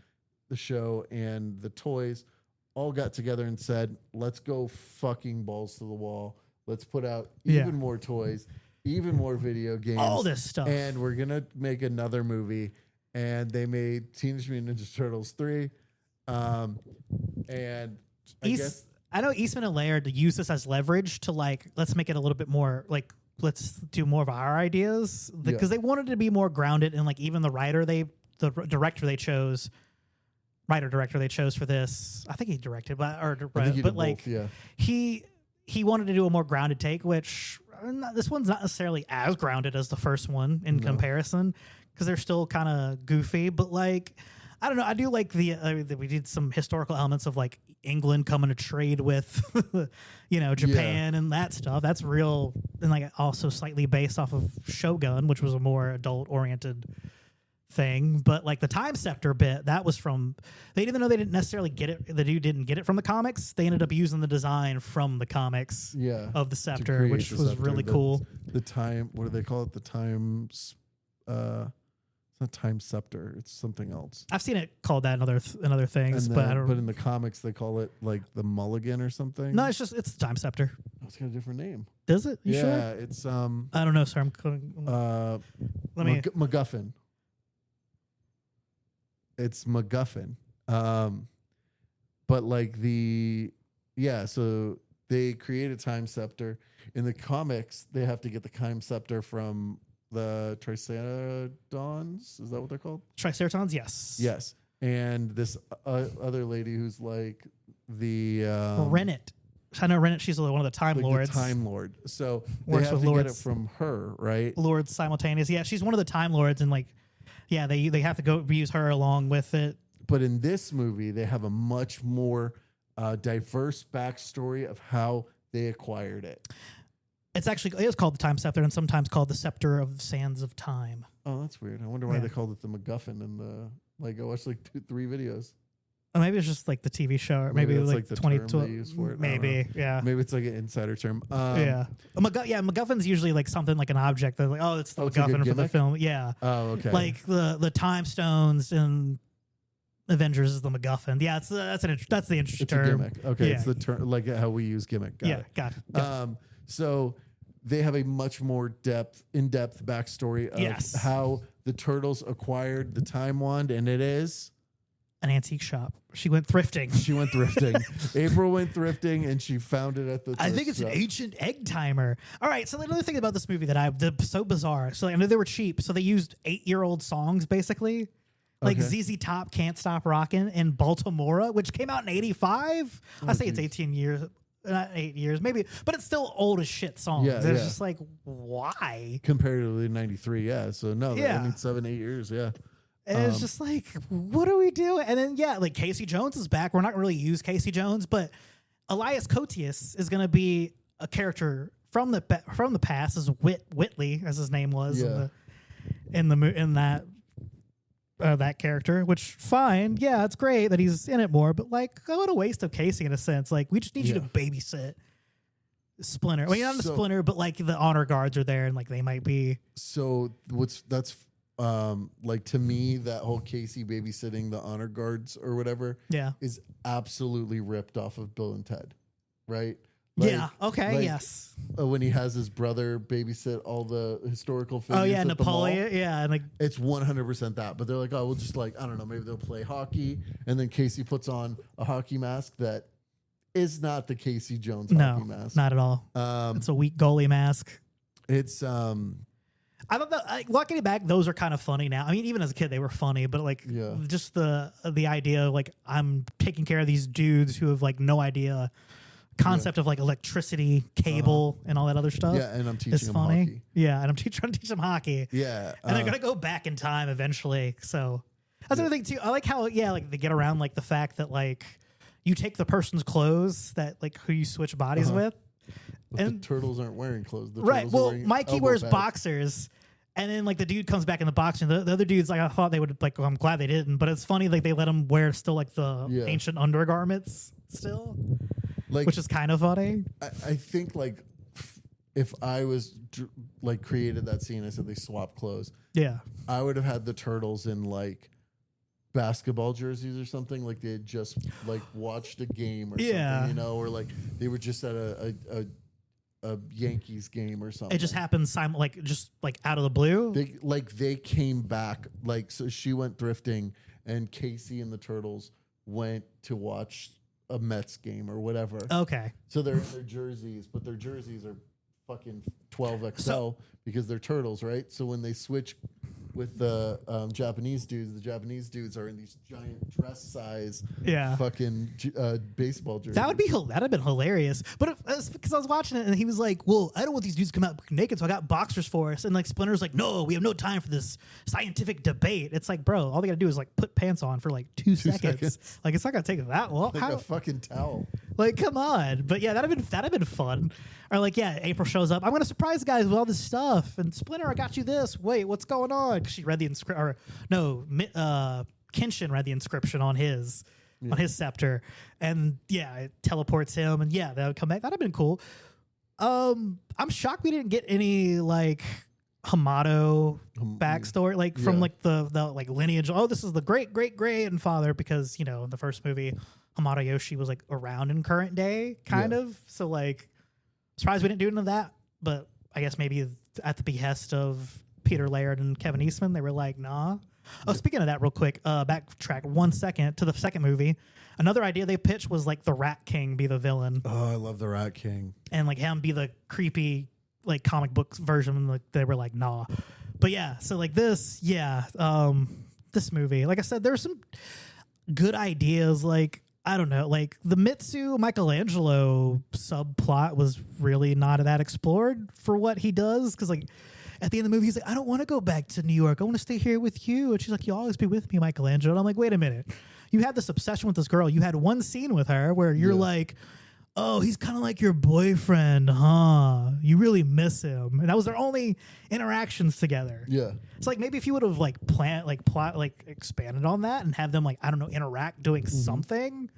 the show, and the toys all got together and said, let's go fucking balls to the wall. Let's put out even more toys, even more video games. All this stuff. And we're going to make another movie. And they made Teenage Mutant Ninja Turtles 3. And I know Eastman and Laird use this as leverage to like, let's make it a little bit more like, let's do more of our ideas, because they wanted to be more grounded in like even the director they chose for this. I think he directed, but like both, he wanted to do a more grounded take, which this one's not necessarily as grounded as the first one in comparison, because they're still kind of goofy. But like, I don't know. I do like we did some historical elements of like England coming to trade with, Japan and that stuff. That's real, and like also slightly based off of Shogun, which was a more adult oriented thing. But like the Time Scepter bit, that was from, even though they didn't necessarily get it, the dude didn't get it from the comics, they ended up using the design from the comics of the scepter, which was really cool. The time, what do they call it? The time, it's not Time Scepter, it's something else. I've seen it called that in other things, but I don't. But in the comics, they call it like the Mulligan or something. No, it's the Time Scepter. Oh, it's got a different name. Does it? You sure? Yeah, it's I don't know, sir. MacGuffin. It's MacGuffin. But like so they create a Time Scepter. In the comics, they have to get the Time Scepter from the Triceratons. Is that what they're called? Triceratons, yes. Yes. And this other lady who's like the Rennet. I know Rennet. She's one of the Time Lords. The Time Lord. So they have to get it from her, right? Lords simultaneous. Yeah, she's one of the Time Lords, and like, yeah, they have to go use her along with it. But in this movie, they have a much more diverse backstory of how they acquired it. It is called the Time Scepter, and sometimes called the Scepter of the Sands of Time. Oh, that's weird. I wonder why they called it the MacGuffin in the, like, I watched like 2-3 videos. Or maybe it's just like the TV show, or maybe like the 2012. Maybe, yeah. Maybe it's like an insider term. MacGuffin's usually like something like an object. They're like, oh, it's the MacGuffin for the film. Yeah. Oh, okay. Like the Time Stones in Avengers is the MacGuffin. Yeah, that's the interesting term. A gimmick. Okay, it's the term, like how we use gimmick. Got it. Got it. So they have a much more in-depth backstory of how the Turtles acquired the Time Wand, and it is an antique shop. She went thrifting. April went thrifting, and she found it at the I think it's an ancient egg timer. All right, so another thing about this movie that so bizarre. So I know they were cheap, so they used 8-year-old songs, basically. Like ZZ Top, Can't Stop Rockin', and Baltimora, which came out in 85. I say it's 18 years. Not 8 years, maybe, but it's still old as shit songs. It's just like, why? Comparatively to 93, yeah. So no, I mean 7-8 years, yeah. And it's just like, what do we do? And then like Casey Jones is back. We're not really use Casey Jones, but Elias Koteas is going to be a character from the past as Whitley, as his name was in that character, which fine. Yeah, it's great that he's in it more, but like, what a waste of Casey in a sense. Like, we just need you to babysit Splinter. Well, you're not a Splinter, but like the honor guards are there and like they might be. So that's like, to me, that whole Casey babysitting the honor guards or whatever is absolutely ripped off of Bill and Ted, right? Like, yes. When he has his brother babysit all the historical figures. Oh yeah, Napoleon. Yeah, and like it's 100% that. But they're like, oh, we'll just like, I don't know, maybe they'll play hockey, and then Casey puts on a hockey mask that is not the Casey Jones hockey mask. Not at all. It's a weak goalie mask. It's I thought that walking back, those are kind of funny now. I mean, even as a kid, they were funny, but like just the idea of like, I'm taking care of these dudes who have like no idea concept of like electricity, cable, and all that other stuff. Yeah, and I'm teaching them hockey. Yeah, and I'm trying to teach them hockey. Yeah. And they're going to go back in time eventually. So that's another thing too. I like how, like they get around like the fact that like you take the person's clothes that like who you switch bodies with. But and the Turtles aren't wearing clothes. Well, Mikey wears boxers. And then like the dude comes back in the box, and the other dude's like, I thought they would like. Well, I'm glad they didn't, but it's funny like they let him wear still like the ancient undergarments still, like, which is kind of funny. I think like if I was like created that scene, I said they swap clothes. Yeah. I would have had the turtles in like basketball jerseys or something, like they had just like watched a game or something, you know, or like they were just at a Yankees game or something. It just happened just out of the blue. They came back, like, so she went thrifting and Casey and the turtles went to watch a Mets game or whatever. Okay. So they're in their jerseys, but their jerseys are fucking 12XL because they're turtles, right? So when they switch with the Japanese dudes are in these giant dress size fucking baseball jerseys. That'd have been hilarious. But because I was watching it and he was like, well, I don't want these dudes to come out naked, so I got boxers for us. And like Splinter's like, no, we have no time for this scientific debate. It's like, bro, all they gotta do is like put pants on for like 2 seconds. Like it's not gonna take that long. Like a fucking towel. Like, come on. But yeah, that'd have been fun. Or like, yeah, April shows up. I'm gonna surprise guys with all this stuff. And Splinter, I got you this. Wait, what's going on? 'Cause she read the inscription. Or no, Kenshin read the inscription on his scepter, and yeah, it teleports him. And yeah, that would come back. That'd have been cool. I'm shocked we didn't get any like Hamato backstory, like from like the like lineage. Oh, this is the great grandfather, because you know in the first movie Hamato Yoshi was like around in current day kind of. So like surprised we didn't do none of that, but I guess maybe at the behest of Peter Laird and Kevin Eastman, they were like, nah. Oh, speaking of that, real quick, backtrack 1 second to the second movie. Another idea they pitched was like the Rat King be the villain. Oh, I love the Rat King. And like him be the creepy like comic book version. Like they were like, nah. But yeah, so like this, this movie, like I said, there's some good ideas. Like, I don't know, like the Mitsu Michelangelo subplot was really not that explored for what he does. Cause like at the end of the movie, he's like, I don't want to go back to New York. I want to stay here with you. And she's like, you'll always be with me, Michelangelo. And I'm like, wait a minute. You had this obsession with this girl. You had one scene with her where you're like, oh, he's kind of like your boyfriend, huh? You really miss him. And that was their only interactions together. Yeah. It's like maybe if you would have like expanded on that and have them like, I don't know, interact doing something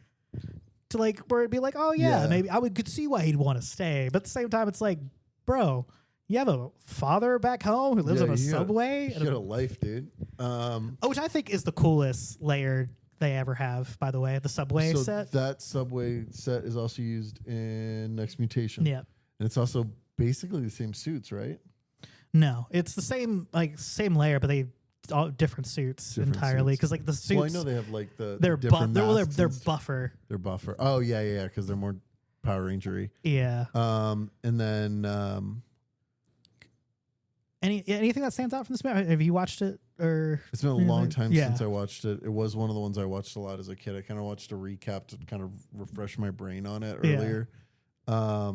to like where it'd be like, oh yeah, maybe I could see why he'd want to stay. But at the same time, it's like, bro, you have a father back home who lives on a subway. You got a life, dude. Which I think is the coolest layer they ever have, by the way, the subway set. That subway set is also used in Next Mutation. Yeah. And it's also basically the same suits, right? No, it's the same layer, but they all different suits entirely. Because like the suits, well, I know they have like they're different they're buffer. They're buffer. Oh yeah, because they're more Power Rangery. Yeah. And then anything that stands out from this movie? Have you watched it? Or it's been a long time since I watched it. It was one of the ones I watched a lot as a kid. I kind of watched a recap to kind of refresh my brain on it earlier. I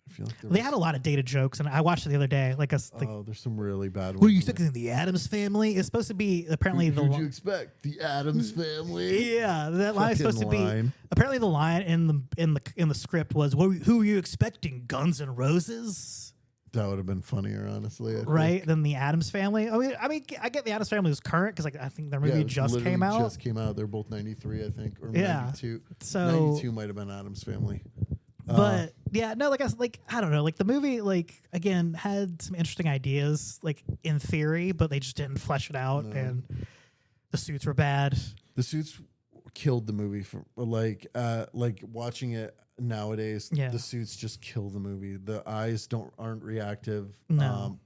feel like they had a lot of dated jokes, and I watched it the other day. There's some really bad ones. What are you expecting? The Addams Family? It's supposed to be apparently Who'd you expect? The Addams Family? Yeah, that line is supposed to be. Apparently, the line in the script was, "Who are you expecting? Guns N' Roses?" That would have been funnier, honestly. Right? Than the Addams Family. I mean, I get the Addams Family was current because I think their movie just came out. Just came out. They're both 93, I think, or 92. So 92 might have been Addams Family. But yeah, no, I don't know. Like the movie, again, had some interesting ideas, in theory, but they just didn't flesh it out, and the suits were bad. The suits killed the movie for watching it nowadays. Yeah. The suits just kill the movie. The eyes aren't reactive. No.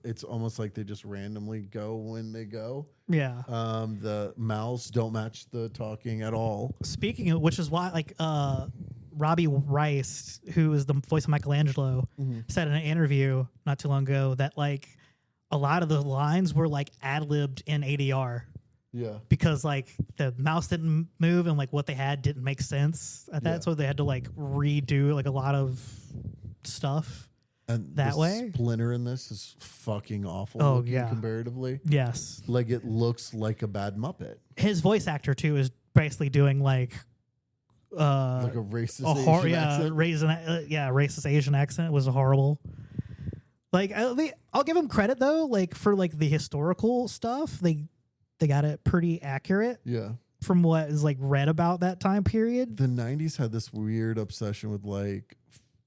It's almost like they just randomly go when they go. Yeah. The mouths don't match the talking at all. Speaking of which is why Robbie Rice, who is the voice of Michelangelo, said in an interview not too long ago that a lot of the lines were ad-libbed in ADR. Yeah. Because the mouse didn't move and what they had didn't make sense at that, so they had to redo a lot of stuff. And that way, Splinter in this is fucking awful. Oh yeah, comparatively. Yes. It looks like a bad Muppet. His voice actor too is basically doing a racist Asian accent. Racist Asian accent was horrible. I'll give him credit though. For the historical stuff, they got it pretty accurate. Yeah. From what is read about that time period. The 90s had this weird obsession with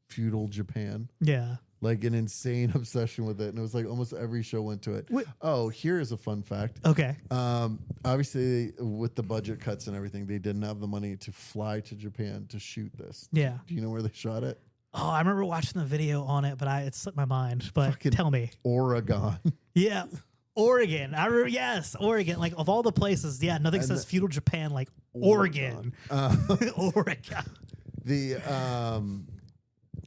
feudal Japan. Yeah. like an insane obsession with it, and it was like almost every show went to it. Oh, here is a fun fact. Okay. Obviously, with the budget cuts and everything, they didn't have the money to fly to Japan to shoot this. Yeah. Do you know where they shot it? Oh, I remember watching the video on it, but it slipped my mind. But tell me. Oregon. Yeah. Oregon. I remember, yes, Oregon. Like, of all the places, yeah, nothing says feudal Japan like Oregon. Oregon.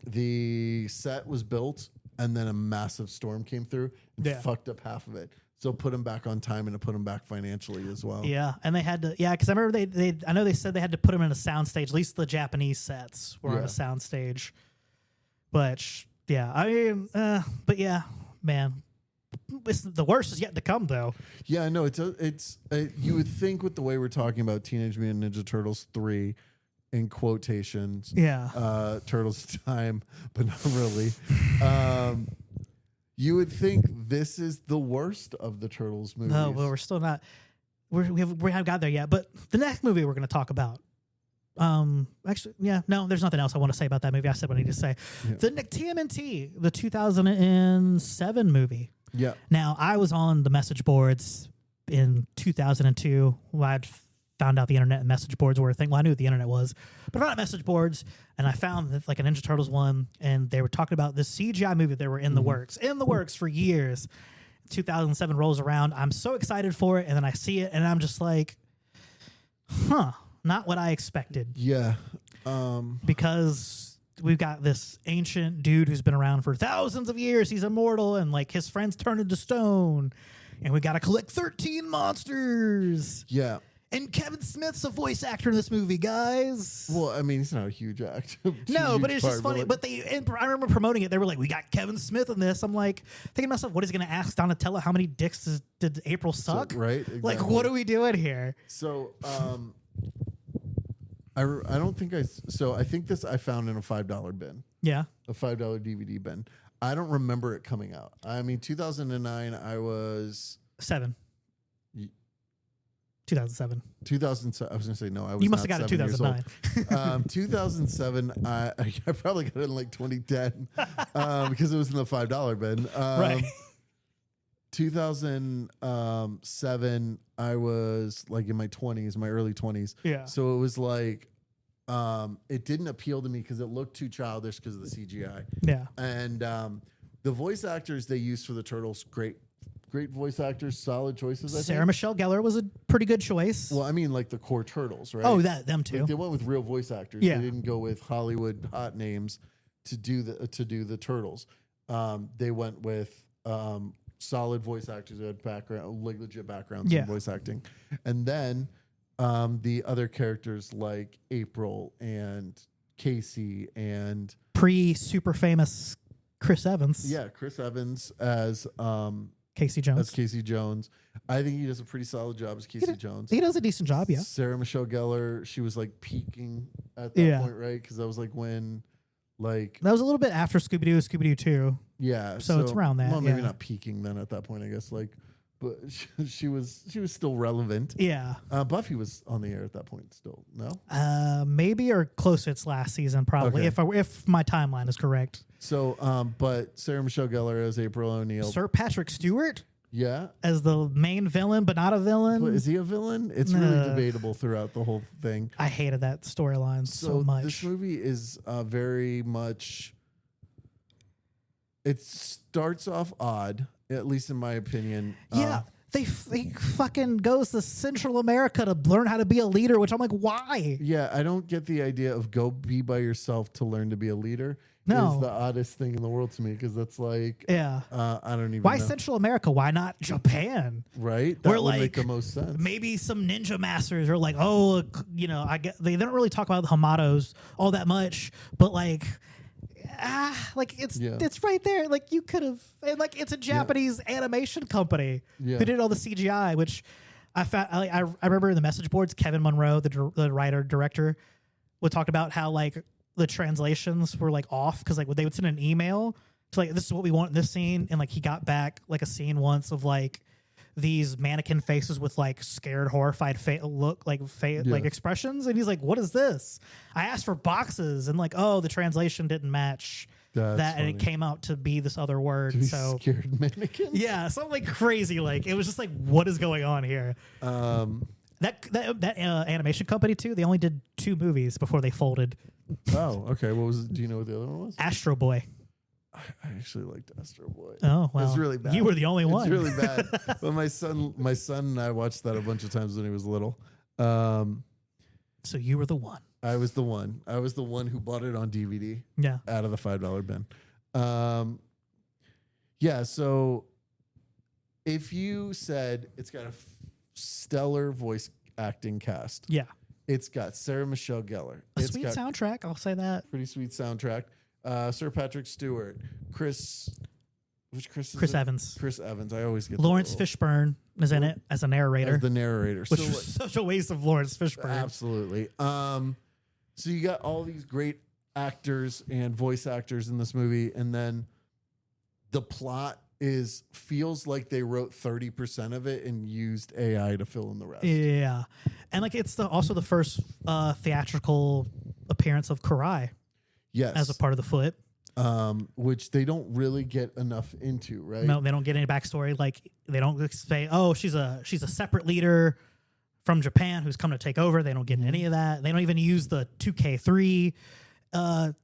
The set was built, and then a massive storm came through and fucked up half of it. So put them back on time and to put them back financially as well. Yeah, and they had to, because I remember I know they said they had to put them in a soundstage. At least the Japanese sets were on a soundstage. But yeah, I mean, but yeah, man, the worst is yet to come, though. Yeah, no, it's you would think with the way we're talking about Teenage Mutant Ninja Turtles 3 in quotations, Turtles Time, but not really. You would think this is the worst of the Turtles movies. No, but we're still not. We haven't got there yet. But the next movie we're going to talk about. Actually, no, there's nothing else I want to say about that movie. I said what I need to say. Yeah. The TMNT, the 2007 movie. Yeah. Now, I was on the message boards in 2002. I'd found out the internet and message boards were a thing. Well, I knew what the internet was, but I'm on message boards, and I found like a Ninja Turtles one, and they were talking about this CGI movie that were in the works for years. 2007 rolls around. I'm so excited for it, and then I see it, and I'm just like, not what I expected. Yeah. Because we've got this ancient dude who's been around for thousands of years. He's immortal, and like his friends turn into stone, and we got to collect 13 monsters. Yeah. And Kevin Smith's a voice actor in this movie, guys. Well, I mean, he's not a huge actor. No, but it's just funny. But I remember promoting it. They were like, "We got Kevin Smith in this." I'm like, thinking to myself, "What is he going to ask Donatello? How many dicks did April suck?" So, right? Exactly. Like, what are we doing here? So, I don't think I think this I found in a $5 bin. Yeah, a $5 DVD bin. I don't remember it coming out. I mean, 2009. I was 7. 2007. 2007. I was going to say no. I was. You must have got it 2009. 2007. I probably got it in like 2010 because it was in the $5 bin. Right. 2007. I was like in my 20s, my early 20s. Yeah. So it was like, it didn't appeal to me because it looked too childish because of the CGI. Yeah. And the voice actors they used for the Turtles, great voice actors, solid choices. I think Sarah Michelle Gellar was a pretty good choice. Well, I mean, like the core Turtles, right? Oh, them too. Like they went with real voice actors. Yeah. They didn't go with Hollywood hot names to do the Turtles. They went with solid voice actors who had like legit backgrounds in voice acting, and then the other characters like April and Casey and pre-super famous Chris Evans. Yeah, Chris Evans as Casey Jones. That's Casey Jones. I think he does a pretty solid job as Casey Jones. He does a decent job, yeah. Sarah Michelle Gellar, she was like peaking at that point, right? Because that was like when, like that was a little bit after Scooby-Doo 2. Yeah, so it's around that. Well, maybe not peaking then at that point, I guess. Like, but she was still relevant. Yeah. Buffy was on the air at that point still. No. Maybe or close to its last season, probably. Okay. If my timeline is correct. So, but Sarah Michelle Gellar as April O'Neil. Sir Patrick Stewart. Yeah. As the main villain, but not a villain. But is he a villain? It's really debatable throughout the whole thing. I hated that storyline so much. This movie is very much. It starts off odd, at least in my opinion. Yeah. He fucking goes to Central America to learn how to be a leader, which I'm like, why? Yeah, I don't get the idea of go be by yourself to learn to be a leader. No. Is the oddest thing in the world to me because that's like, I don't even why know. Central America? Why not Japan? Right? That would make the most sense. Maybe some ninja masters are like, I get they don't really talk about the Hamatos all that much, but like it's right there. Like you could have, and like it's a Japanese animation company who did all the CGI, which I found. I remember in the message boards, Kevin Monroe, the writer director, would talk about how like the translations were like off because like they would send an email to like this is what we want in this scene, and like he got back like a scene once of like these mannequin faces with like scared, horrified like expressions, and he's like, "What is this?" I asked for boxes, and like, oh, the translation didn't match That's that, and funny. it came out to be this other word. To be So scared mannequin. yeah, something like crazy. Like it was just like, what is going on here? That animation company too. They only did 2 movies before they folded. Oh, okay. What was it? Do you know what the other one was? Astro Boy. I actually liked Astro Boy. Oh well, it's really bad. You were the only one. It's really bad. But my son and I watched that a bunch of times when he was little. So you were the one. I was the one. I was the one who bought it on DVD. Yeah. Out of the $5 bin. Yeah. So if you said it's got a stellar voice acting cast, Yeah. it's got Sarah Michelle Gellar. A sweet soundtrack. I'll say that. Pretty sweet soundtrack. Sir Patrick Stewart, Chris Evans. Chris Evans. I always get Lawrence Fishburne is in it as a narrator. as the narrator. Which is such a waste of Lawrence Fishburne. Absolutely. So you got all these great actors and voice actors in this movie, and then the plot feels like they wrote 30% of it and used AI to fill in the rest. Yeah, and like it's also the first theatrical appearance of Karai. Yes, as a part of the Foot. Which they don't really get enough into, right? No, they don't get any backstory. Like they don't say, "Oh, she's a separate leader from Japan who's come to take over." They don't get any of that. They don't even use the 2K3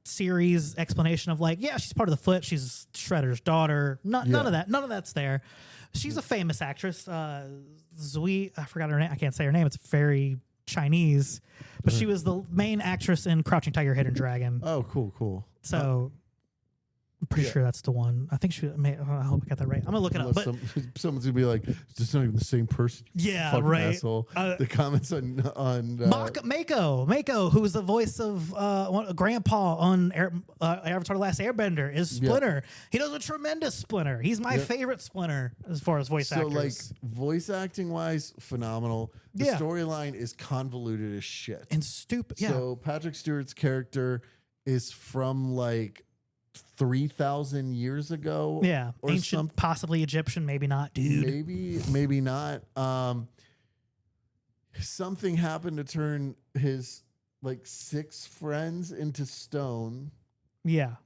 series explanation of like, yeah, she's part of the Foot. She's Shredder's daughter. None of that. None of that's there. She's a famous actress. Zui, I forgot her name. I can't say her name. It's very Chinese, but she was the main actress in Crouching Tiger, Hidden Dragon. Oh, cool. So I'm pretty sure that's the one. I think I hope I got that right. I'm gonna look it up. But someone's gonna be like, "It's just not even the same person." Yeah, right. Asshole. The comments on Mako, who was the voice of Grandpa on Avatar: The Last Airbender, is Splinter. He does a tremendous Splinter. He's my favorite Splinter as far as voice actors. So, like, voice acting wise, phenomenal. The storyline is convoluted as shit and stupid. Yeah. So Patrick Stewart's character is from like 3,000 years ago. Yeah, or ancient, possibly Egyptian, maybe not, dude. Maybe not. Something happened to turn his like 6 friends into stone. Yeah.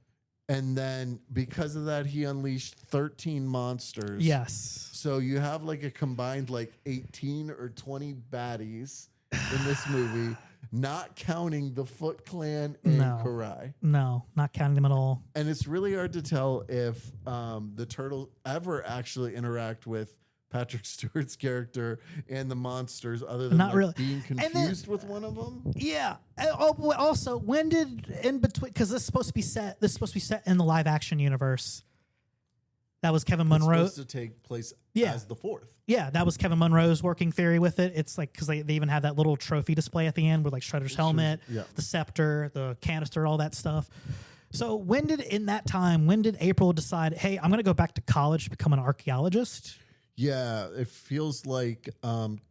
And then because of that, he unleashed 13 monsters. Yes. So you have like a combined like 18 or 20 baddies in this movie. Not counting the Foot Clan and Karai. No, not counting them at all. And it's really hard to tell if the turtles ever actually interact with Patrick Stewart's character and the monsters, other than being confused with one of them. Yeah. Also, when did in between? Because this is supposed to be set. This is supposed to be set in the live action universe. That was Kevin Munro. It's supposed to take place as the 4th. Yeah, that was Kevin Munro's working theory with it. It's like, because they even have that little trophy display at the end with like Shredder's helmet, the scepter, the canister, all that stuff. So when did April decide, hey, I'm going to go back to college to become an archaeologist? Yeah, it feels like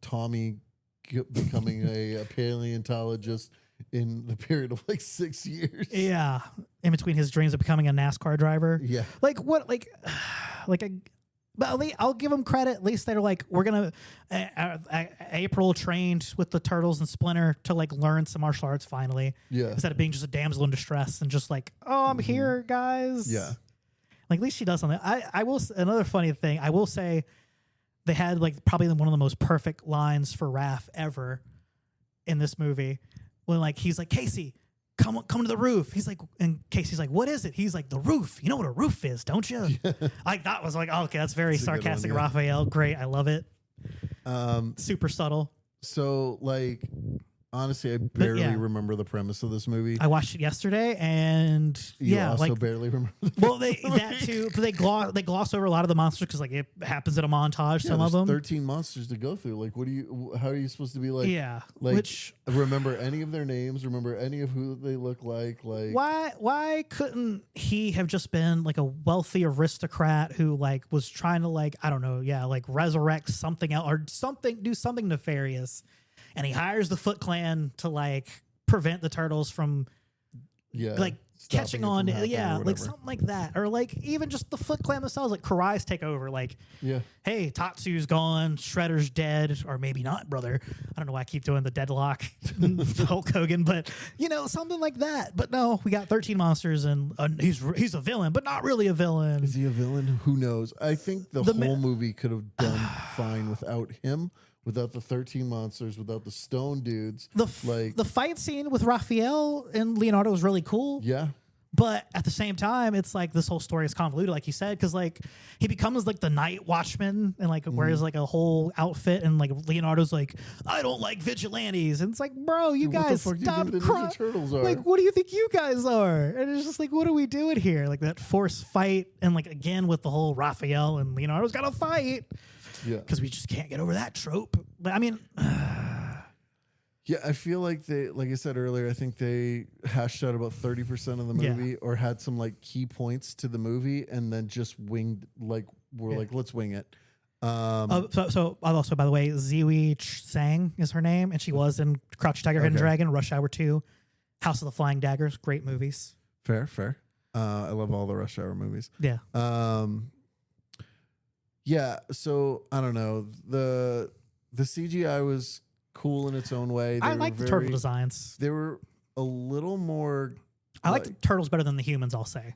Tommy becoming a paleontologist in the period of like 6 years. Yeah, in between his dreams of becoming a NASCAR driver. Yeah, like what, but I'll give them credit. At least they're like, we're gonna April trained with the Turtles and Splinter to like learn some martial arts finally. Yeah, instead of being just a damsel in distress and just like, oh, I'm here, guys. Yeah, like at least she does something. I will. Another funny thing, I will say, they had like probably one of the most perfect lines for Raph ever in this movie. When like he's like, Casey, come to the roof. He's like, and Casey's like, what is it? He's like, the roof. You know what a roof is, don't you? Like that was like, oh, okay, that's very sarcastic, Raphael. Great, I love it. Super subtle. So like, honestly, I barely remember the premise of this movie. I watched it yesterday, and you also barely remember. Well, that too, but they gloss over a lot of the monsters because like it happens in a montage. Some of them, 13 monsters to go through. Like, how are you supposed to be like? Yeah, like remember any of their names? Remember any of who they look like? Like, why couldn't he have just been like a wealthy aristocrat who like was trying to like, I don't know, like resurrect something else or do something nefarious? And he hires the Foot Clan to like prevent the Turtles from like catching on, or like whatever. something like that, or like even just the Foot Clan themselves, like Karai's take over, like, hey, Tatsu's gone, Shredder's dead, or maybe not, brother. I don't know why I keep doing the deadlock Hulk Hogan, but you know, something like that. But no, we got 13 monsters, and he's a villain, but not really a villain. Is he a villain? Who knows? I think the whole movie could have done fine without him. Without the 13 monsters, without the stone dudes. The fight scene with Raphael and Leonardo was really cool. Yeah. But at the same time, it's like this whole story is convoluted, like you said, because like he becomes like the night watchman and like wears like a whole outfit, and like Leonardo's like, I don't like vigilantes, and it's like, bro, you guys stop crying. Like, what do you think you guys are? And it's just like, what are we doing here? Like that forced fight, and like again with the whole Raphael and Leonardo's got to fight. Yeah, because we just can't get over that trope. But I mean, yeah, I feel like they, like I said earlier, I think they hashed out about 30% of the movie, or had some like key points to the movie, and then just winged, like like, let's wing it. So also, by the way, Ziwi Sang is her name, and she was in Crouching Tiger, Hidden Dragon, Rush Hour 2, House of the Flying Daggers, great movies. Fair. I love all the Rush Hour movies. Yeah. Yeah, so I don't know. The CGI was cool in its own way. I like the turtle designs. They were a little more. I like the turtles better than the humans, I'll say.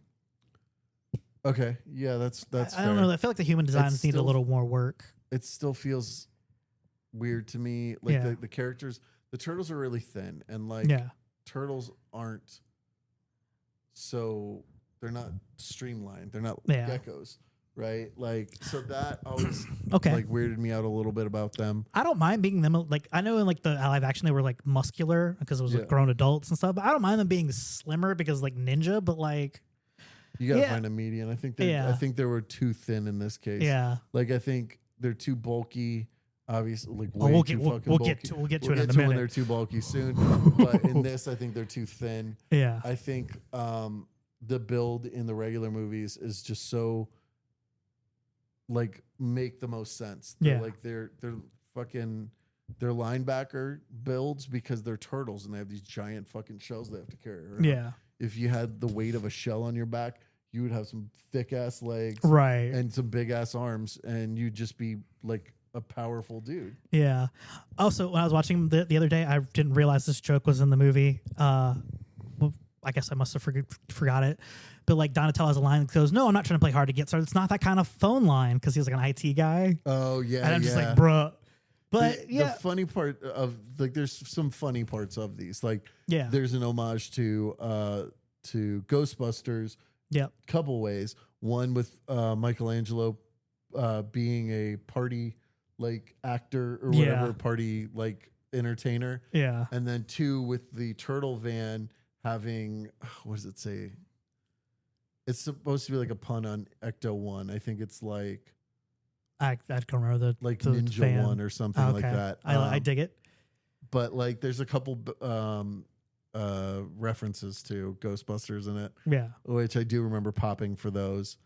Okay, yeah, that's. I don't know. I feel like the human designs need a little more work. It still feels weird to me. Like the characters, the turtles are really thin, and like turtles aren't. So they're not streamlined. They're not geckos. Right, like, so that always like weirded me out a little bit about them. I don't mind being them, like, I know in like the live action they were like muscular because it was like grown adults and stuff, but I don't mind them being slimmer because like ninja, but like you gotta find a median. I think they were too thin in this case. Yeah, like I think they're too bulky. Obviously, like we'll get to it in a minute when they're too bulky soon. But in this, I think they're too thin. Yeah, I think the build in the regular movies is just so. Like make the most sense. They're like they're fucking they're linebacker builds because they're turtles and they have these giant fucking shells they have to carry around. Yeah. If you had the weight of a shell on your back, you would have some thick ass legs, right, and some big ass arms, and you'd just be like a powerful dude. Yeah. Also, when I was watching the other day, I didn't realize this joke was in the movie. Well, I guess I must have forgot it. But like Donatello has a line that goes, "No, I'm not trying to play hard to get started. It's not that kind of phone line," because he was like an IT guy. Oh yeah, and I'm just like, bruh. But the funny part of like, there's some funny parts of these. Like, there's an homage to Ghostbusters. Yeah, couple ways. One with Michelangelo being a party like actor or whatever, party like entertainer. Yeah, and then two with the turtle van having, what does it say? It's supposed to be like a pun on Ecto One. I think it's like I don't remember the Ninja fan. One or something like that. I dig it. But like, there's a couple references to Ghostbusters in it. Yeah, which I do remember popping for those.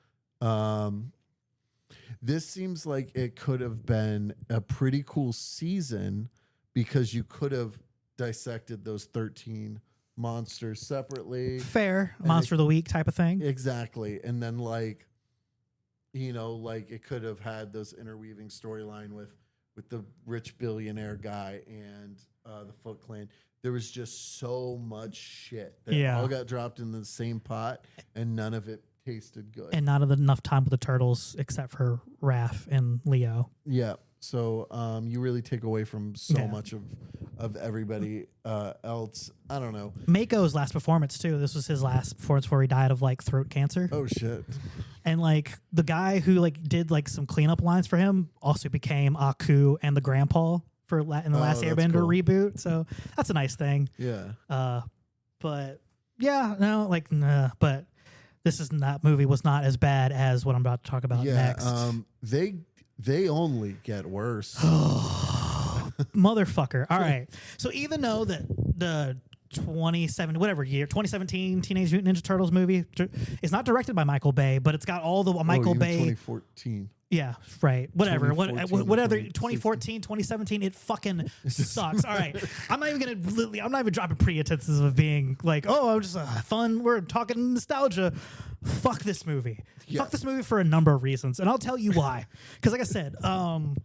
This seems like it could have been a pretty cool season because you could have dissected those 13 monsters separately. Fair. Monster of the week type of thing. Exactly. And then like, you know, like it could have had those interweaving storyline with the rich billionaire guy and the Foot Clan. There was just so much shit that all got dropped in the same pot and none of it tasted good. And not enough time with the turtles except for Raph and Leo. Yeah. So you really take away from so much of everybody else. I don't know. Mako's last performance too. This was his last performance before he died of like throat cancer. Oh shit. And like the guy who like did like some cleanup lines for him also became Aku and the grandpa for in the last Airbender reboot. So that's a nice thing. Yeah. But yeah, no, like but that movie was not as bad as what I'm about to talk about next. They only get worse. Motherfucker. All right. So even though that the 2017 Teenage Mutant Ninja Turtles movie. It's not directed by Michael Bay, but it's got all the Michael Bay. 2014. Yeah, right. Whatever. 2014, Whatever. 2014, 2017. It fucking sucks. All right. I'm not even dropping pretenses of being like, oh, I'm just fun. We're talking nostalgia. Fuck this movie. Yeah. Fuck this movie for a number of reasons, and I'll tell you why. Because, like I said, I'm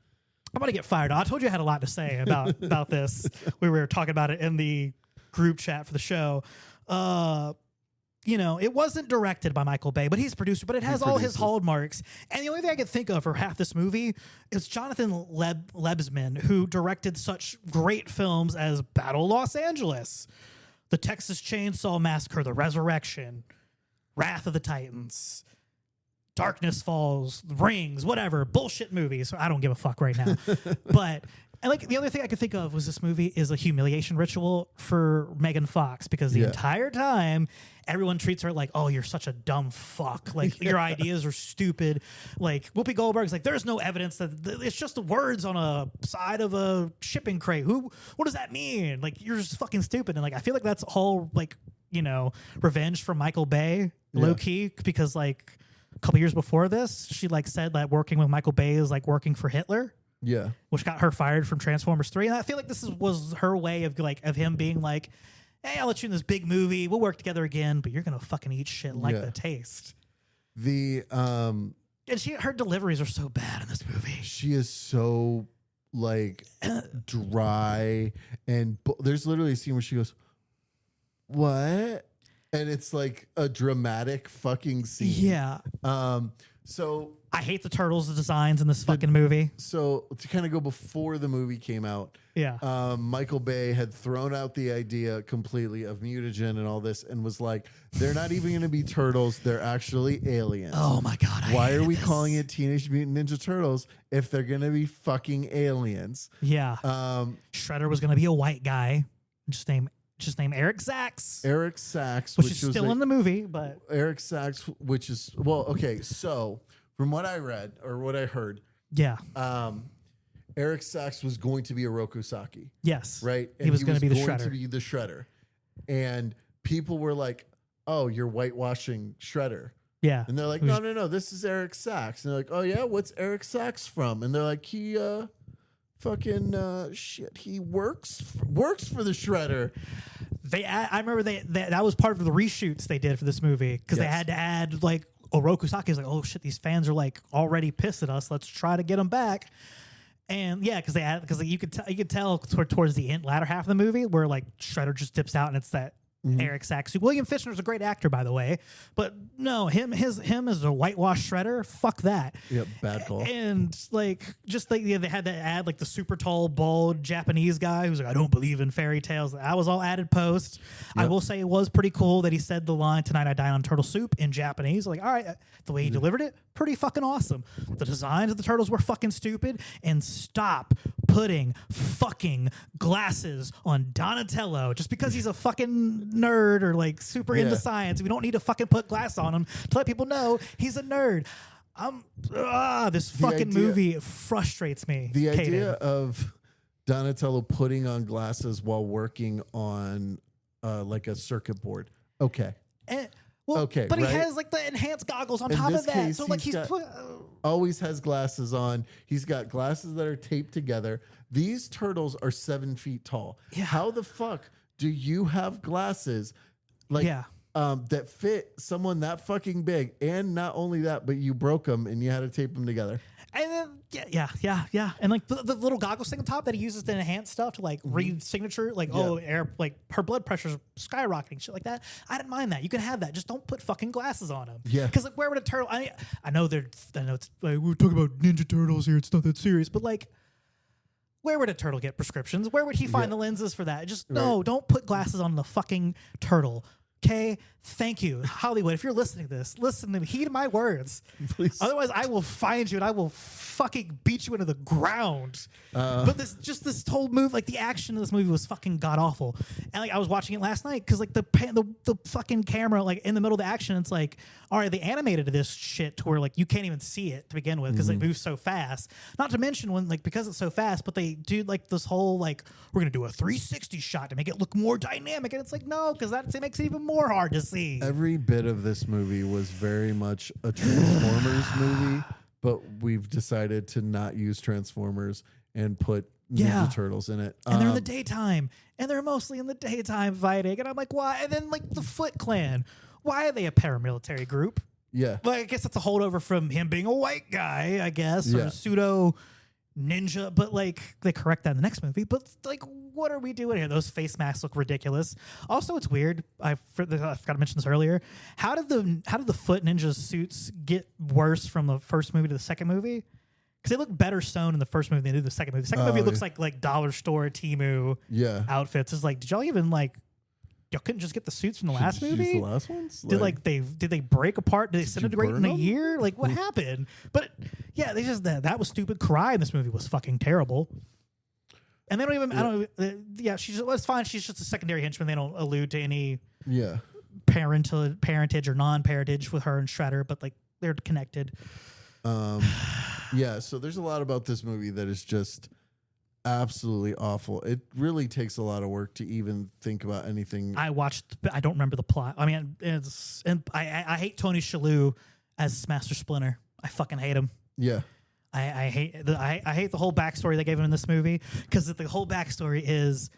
gonna get fired. I told you I had a lot to say about this. We were talking about it in the group chat for the show. It wasn't directed by Michael Bay, but he's a producer, but it has all his hallmarks. And the only thing I could think of for half this movie is Jonathan Lebsman, who directed such great films as Battle Los Angeles, The Texas Chainsaw Massacre, The Resurrection, Wrath of the Titans, Darkness Falls, Rings, whatever, bullshit movies. I don't give a fuck right now. But and like the other thing I could think of was this movie is a humiliation ritual for Megan Fox, because the entire time everyone treats her like, oh, you're such a dumb fuck. Like your ideas are stupid. Like Whoopi Goldberg's like, there's no evidence that it's just the words on a side of a shipping crate. What does that mean? Like you're just fucking stupid. And like I feel like that's all like, revenge from Michael Bay, low key, because like a couple years before this, she like said that working with Michael Bay is like working for Hitler. Yeah, which got her fired from Transformers 3. And I feel like this was her way of him being like, hey, I'll let you in this big movie. We'll work together again, but you're gonna fucking eat shit like the taste. And her deliveries are so bad in this movie. She is so like dry, and there's literally a scene where she goes, "What?" And it's like a dramatic fucking scene. Yeah. So I hate the Turtles designs in this fucking movie. So to kind of go before the movie came out, Michael Bay had thrown out the idea completely of mutagen and all this, and was like, "They're not even going to be turtles; they're actually aliens." Oh my god! Why are we calling it Teenage Mutant Ninja Turtles if they're going to be fucking aliens? Yeah. Shredder was going to be a white guy, just named Eric Sachs. Eric Sachs, which is still in the movie, but Eric Sachs, which is okay. So from what I read or what I heard, Eric Sachs was going to be a Rokusaki. Yes, right. And he was going to be the Shredder. To be the Shredder, and people were like, "Oh, you're whitewashing Shredder." Yeah, and they're like, "No, this is Eric Sachs." And they're like, "Oh yeah, what's Eric Sachs from?" And they're like, "He fucking shit. He works for the Shredder." I remember that was part of the reshoots they did for this movie, because they had to add like Orokusaki is like, oh shit, these fans are like already pissed at us. Let's try to get them back. And yeah, because you could tell towards the latter half of the movie where like Shredder just dips out, and it's that Eric Sachs. William Fichtner's a great actor, by the way, but no, him as a whitewashed Shredder, fuck that. Yep, bad call. And like just like they had to add like the super tall, bald Japanese guy who's like, I don't believe in fairy tales. That was all added post. Yep. I will say it was pretty cool that he said the line, "Tonight I dine on turtle soup," in Japanese. Like, all right, the way he delivered it, pretty fucking awesome. The designs of the turtles were fucking stupid, and stop putting fucking glasses on Donatello just because he's a fucking nerd or like super into science. We don't need to fucking put glass on him to let people know he's a nerd. This fucking movie frustrates me. The idea of Donatello putting on glasses while working on like a circuit board. Okay. But he has like the enhanced goggles on top of that. Case, so like he's always has glasses on. He's got glasses that are taped together. These turtles are 7 feet tall. Yeah. How the fuck do you have glasses that fit someone that fucking big? And not only that, but you broke them and you had to tape them together. And then yeah. And like the little goggles thing on top that he uses to enhance stuff to like read signature, like her blood pressure's skyrocketing, shit like that. I didn't mind that. You can have that. Just don't put fucking glasses on him. Yeah. Because like where would a turtle? I know it's like we're talking about Ninja Turtles here. It's not that serious, but like, where would a turtle get prescriptions? Where would he find the lenses for that? Just no. Don't put glasses on the fucking turtle. Okay, thank you, Hollywood. If you're listening to this, listen to me. Heed my words. Please. Otherwise, I will find you and I will fucking beat you into the ground. But this whole movie, like the action in this movie was fucking god awful. And like I was watching it last night because like the fucking camera, like in the middle of the action, it's like, all right, they animated this shit to where like you can't even see it to begin with because it moves so fast. Not to mention when like because it's so fast, but they do like this whole like we're gonna do a 360 shot to make it look more dynamic, and it's like no, because that makes it even more hard to see. Every bit of this movie was very much a Transformers movie, but we've decided to not use Transformers and put Ninja Turtles in it. And they're in the daytime, and they're mostly in the daytime fighting, and I'm like, why? And then like the Foot Clan, why are they a paramilitary group? Yeah. Like I guess that's a holdover from him being a white guy, I guess, or pseudo ninja, but like they correct that in the next movie. But like, what are we doing here? Those face masks look ridiculous. Also, it's weird. I forgot to mention this earlier. How did the Foot Ninja suits get worse from the first movie to the second movie? Because they look better sewn in the first movie than they do the second movie. The second movie looks like dollar store Temu outfits. It's like, did y'all even like? Y'all couldn't just get the suits from the last movie? Use the last ones? Did they break apart? Did they disintegrate in a year? Like what happened? But yeah, they just that was stupid. Karai in this movie was fucking terrible. And they don't even. It's fine. She's just a secondary henchman. They don't allude to any parentage or non-parentage with her and Shredder, but like they're connected. So there's a lot about this movie that is just absolutely awful. It really takes a lot of work to even think about anything. I don't remember the plot. I mean, I hate Tony Shalhoub as Master Splinter. I fucking hate him. Yeah. I hate the whole backstory they gave him in this movie because the whole backstory is,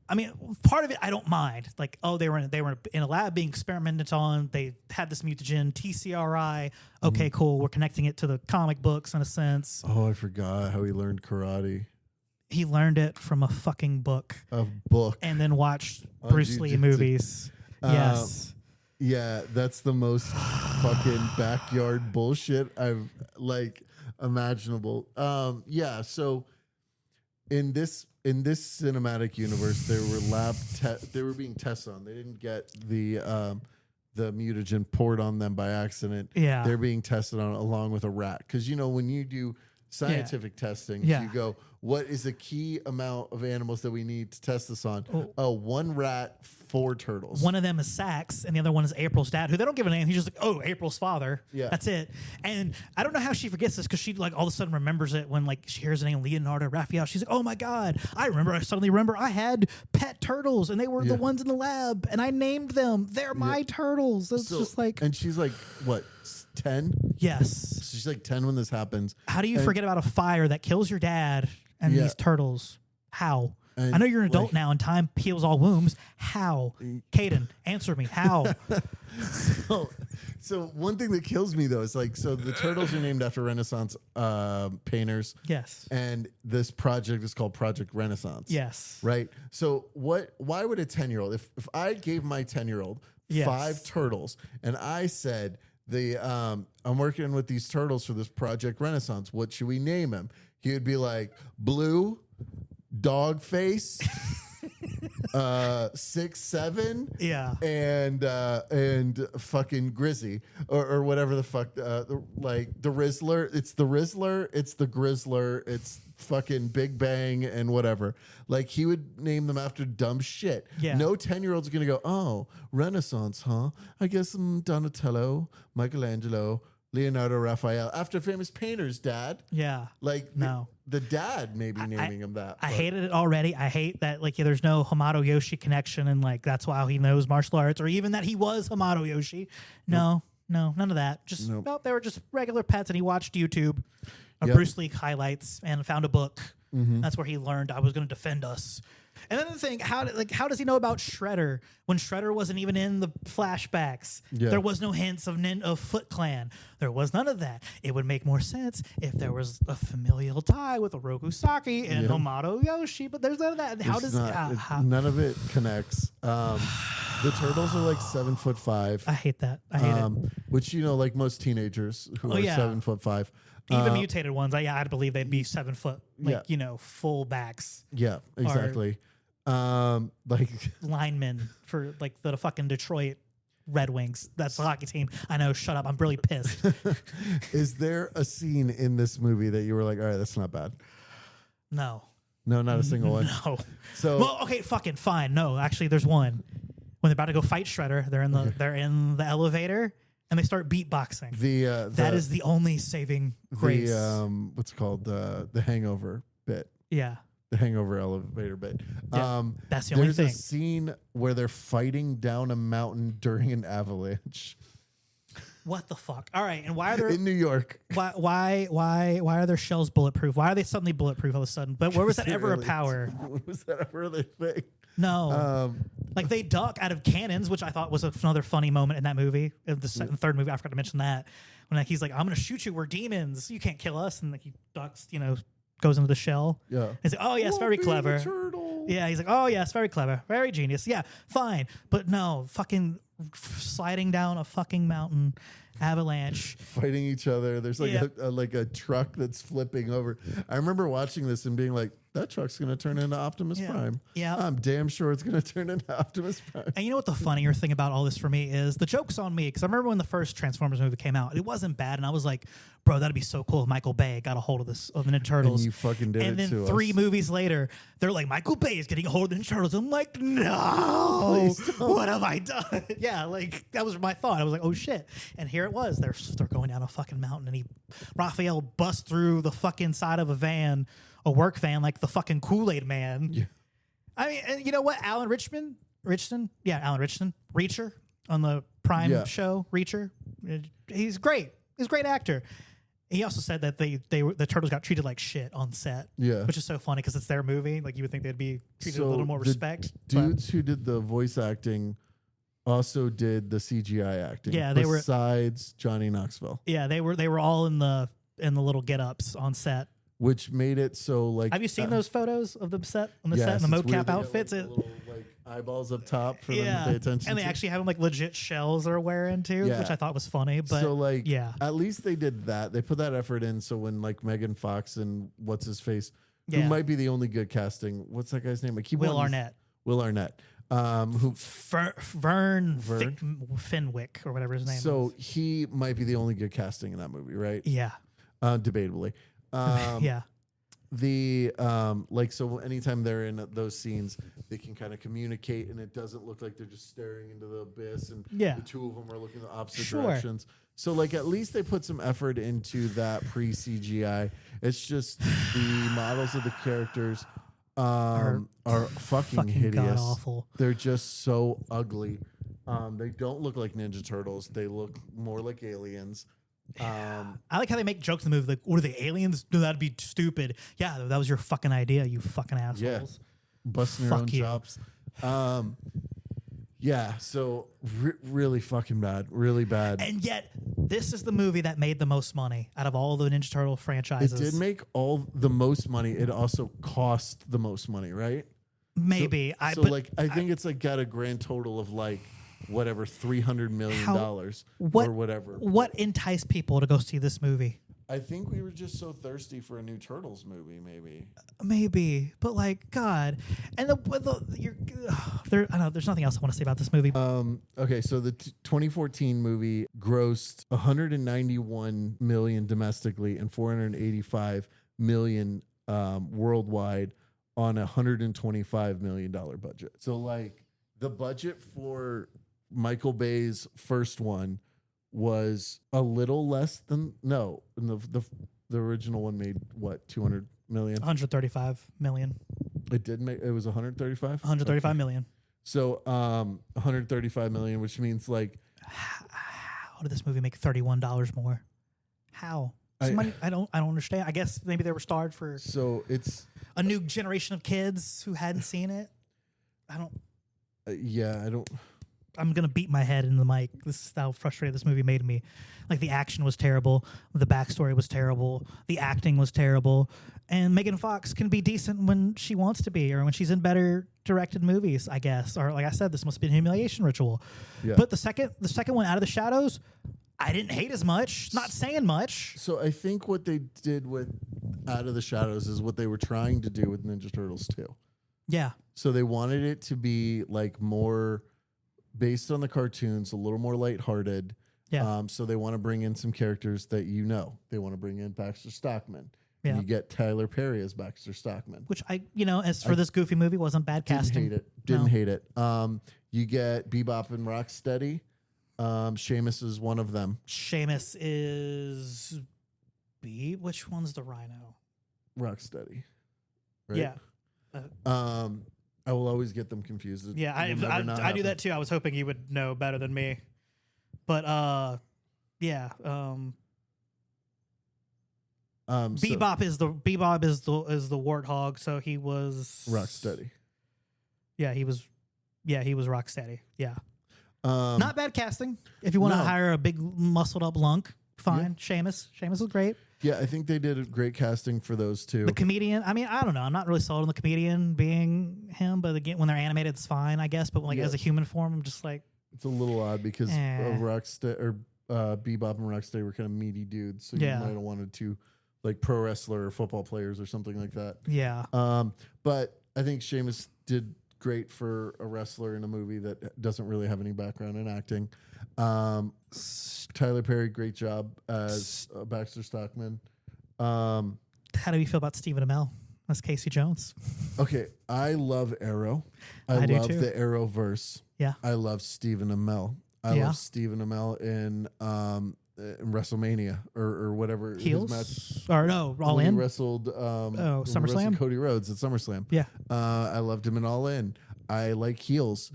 I mean, part of it I don't mind. Like, oh, they were in a lab being experimented on. They had this mutagen TCRI. Okay, cool. We're connecting it to the comic books in a sense. Oh, I forgot how he learned karate. He learned it from a fucking book. A book. And then watched Bruce Lee movies. Yes. Yeah, that's the most fucking backyard bullshit I've like imaginable. So in this cinematic universe, there were they were being tested on. They didn't get the mutagen poured on them by accident. Yeah. They're being tested on along with a rat. Because when you do scientific testing, you go, what is the key amount of animals that we need to test this on? Oh, 1 rat, 4 turtles. One of them is Sax, and the other one is April's dad, who they don't give a name. He's just like, oh, April's father. Yeah. That's it. And I don't know how she forgets this because she like all of a sudden remembers it when like she hears the name Leonardo Raphael. She's like, oh my God, I suddenly remember I had pet turtles, and they were the ones in the lab, and I named them. They're my turtles. It's just like... And she's like, what, 10? Yes. So she's like 10 when this happens. How do you forget about a fire that kills your dad and these turtles? How? And I know you're an adult now and time heals all wounds. How? Kayden, answer me. How? So one thing that kills me, though, is like, so the turtles are named after Renaissance painters. Yes. And this project is called Project Renaissance. Yes. Right? So why would a 10-year-old, if I gave my 10-year-old 5 turtles and I said, I'm working with these turtles for this Project Renaissance, what should we name him? He would be like, Blue, Dog Face, 6'7", and fucking Grizzy or whatever the fuck, like the Rizzler. It's the Rizzler. It's the Grizzler. It's fucking Big Bang and whatever. Like he would name them after dumb shit. Yeah. No 10-year-old's gonna go, oh, Renaissance, huh? I guess Donatello, Michelangelo, Leonardo Raphael, after famous painters, Dad. Yeah. Like no. The dad may be naming him that. I hated it already. I hate that like there's no Hamato Yoshi connection and like that's why he knows martial arts or even that he was Hamato Yoshi. No, none of that. Just they were just regular pets and he watched YouTube of Bruce Lee highlights and found a book. That's where he learned I was going to defend us. And then the thing, how does he know about Shredder when Shredder wasn't even in the flashbacks? Yeah. There was no hints of Foot Clan. There was none of that. It would make more sense if there was a familial tie with Oroku Saki and Hamato Yoshi, but there's none of that. How does none of it connects? The turtles are like 7'5". I hate that. I hate it. Which like most teenagers who are 7'5". Even mutated ones, I'd believe they'd be 7 foot, full backs. Yeah, exactly. Like linemen for like the fucking Detroit Red Wings. That's the hockey team. I know. Shut up. I'm really pissed. Is there a scene in this movie that you were like, all right, that's not bad? No. No, not a single one. No. So well, okay, fucking fine. No, actually, there's one. When they're about to go fight Shredder, they're in the elevator and they start beatboxing. That is the only saving grace. What's it called the Hangover bit. Yeah. The Hangover elevator bit. Yeah, that's the only thing. There's a scene where they're fighting down a mountain during an avalanche. What the fuck? All right, and why are there in New York? Why are their shells bulletproof? Why are they suddenly bulletproof all of a sudden? But where was that ever a power? Was that ever a thing? No. Like they duck out of cannons, which I thought was another funny moment in that movie. In the third movie, I forgot to mention that. When like, he's like, "I'm gonna shoot you. We're demons. You can't kill us." And like he ducks, goes into the shell. Yeah. He's like, "Oh yes, very clever." Yeah, he's like, "Oh yes, very clever, very genius." Yeah, fine, but no, fucking sliding down a fucking mountain, avalanche, fighting each other. There's like a truck that's flipping over. I remember watching this and being like, that truck's going to turn into Optimus Prime. Yeah. I'm damn sure it's going to turn into Optimus Prime. And you know what the funnier thing about all this for me is? The joke's on me, because I remember when the first Transformers movie came out, it wasn't bad, and I was like, bro, that'd be so cool if Michael Bay got a hold of this, of the Ninja Turtles. And you fucking did and it then to three us. movies later, they're like, Michael Bay is getting a hold of the Ninja Turtles. I'm like, no, what have I done? Yeah, like, that was my thought. I was like, oh shit. And here it was. They're going down a fucking mountain, and Raphael busts through the fucking side of a work van like the fucking Kool-Aid man. Yeah. I mean, and you know what? Alan Richardson, Reacher on the Prime show, Reacher. He's great. He's a great actor. He also said that the Turtles got treated like shit on set. Yeah. Which is so funny because it's their movie. Like you would think they'd be treated with a little more respect. Dudes who did the voice acting also did the CGI acting. Yeah, besides Johnny Knoxville. Yeah, they were all in the little get-ups on set. Which made it so like. Have you seen those photos of them set on the set and the mocap outfits? Like, little, like eyeballs up top for them to pay attention. And they actually have them like legit shells they're wearing too, which I thought was funny. But so like, at least they did that. They put that effort in. So when like Megan Fox and what's his face, who might be the only good casting. What's that guy's name? I keep Will Arnett. Will Arnett. Who Vern Fenwick or whatever his name is. So he might be the only good casting in that movie, right? Yeah. Debatably. Yeah. So anytime they're in those scenes, they can kind of communicate, and it doesn't look like they're just staring into the abyss, and the two of them are looking in the opposite directions. So like at least they put some effort into that pre-CGI. It's just the models of the characters are fucking hideous. God-awful. They're just so ugly. They don't look like Ninja Turtles. They look more like aliens. I like how they make jokes in the movie like, what are they, aliens? No, that'd be stupid. Yeah, that was your fucking idea, you fucking assholes. Yeah. Busting their own chops. So really fucking bad. Really bad. And yet, this is the movie that made the most money out of all the Ninja Turtle franchises. It did make all the most money. It also cost the most money, right? Maybe. I think it's like got a grand total of like whatever $300 million or whatever. What enticed people to go see this movie? I think we were just so thirsty for a new Turtles movie, maybe, but like God, and I don't know. There's nothing else I want to say about this movie. Okay, so the 2014 movie grossed 191 million domestically and 485 million worldwide on a $125 million budget. So like the budget for Michael Bay's first one was a little less than the original one made what, 200 million? 135 million. It did make, it was 135? 135 million. So 135 million, which means like how did this movie make $31 more? How? I don't understand. I guess maybe they were starved for it's a new generation of kids who hadn't seen it. I don't I'm going to beat my head in the mic. This is how frustrated this movie made me. Like, the action was terrible. The backstory was terrible. The acting was terrible. And Megan Fox can be decent when she wants to be, or when she's in better directed movies, I guess. Or, like I said, this must be a humiliation ritual. Yeah. But the second one, Out of the Shadows, I didn't hate as much. Not saying much. So I think what they did with Out of the Shadows is what they were trying to do with Ninja Turtles 2. Yeah. So they wanted it to be like more based on the cartoons, a little more lighthearted. Yeah. So they want to bring in some characters that you know. They want to bring in Baxter Stockman. Yeah. And you get Tyler Perry as Baxter Stockman. Which as for this goofy movie, wasn't bad casting. Didn't hate it. You get Bebop and Rocksteady. Seamus is one of them. Seamus is which one's the Rhino? Rocksteady. Right? Yeah. I will always get them confused. Yeah, I do that too. I was hoping you would know better than me. But yeah. Bebop is the warthog, so he was Rocksteady. Yeah, he was Rocksteady. Yeah. Not bad casting. If you want to hire a big muscled up lunk, fine. Yeah. Seamus was great. Yeah, I think they did a great casting for those two. The comedian, I mean, I don't know. I'm not really sold on the comedian being him, but again, when they're animated, it's fine, I guess. But as a human form, I'm just like, it's a little odd because Rocksteady or Bebop and Rocksteady were kind of meaty dudes, so you might have wanted to like pro wrestler or football players or something like that. Yeah. But I think Seamus did great for a wrestler in a movie that doesn't really have any background in acting. Tyler Perry, great job as Baxter Stockman. How do you feel about Stephen Amell as Casey Jones? Okay, I love Arrow. I love the Arrowverse. Yeah. I love Stephen Amell. I love Stephen Amell in WrestleMania or whatever. Heels? Match. Or no, All In? He wrestled SummerSlam? Cody Rhodes at SummerSlam. Yeah. I loved him in All In. I like heels.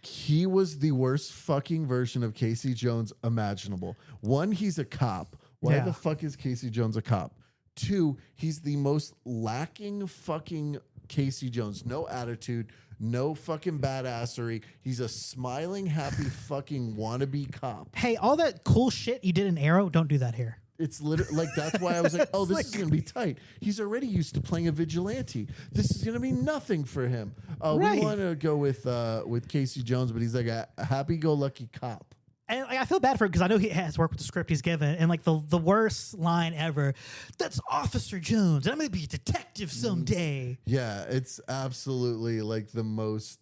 He was the worst fucking version of Casey Jones imaginable. One, he's a cop. Why the fuck is Casey Jones a cop? Two, he's the most lacking fucking Casey Jones. No attitude, no fucking badassery. He's a smiling, happy fucking wannabe cop. Hey, all that cool shit you did in Arrow, don't do that here. It's literally like, that's why I was like, oh, this is going to be tight. He's already used to playing a vigilante. This is going to be nothing for him. We want to go with Casey Jones, but he's like a happy-go-lucky cop. And I feel bad for it because I know he has worked with the script he's given. And like the worst line ever, that's Officer Jones. I'm going to be a detective someday. Yeah, it's absolutely like the most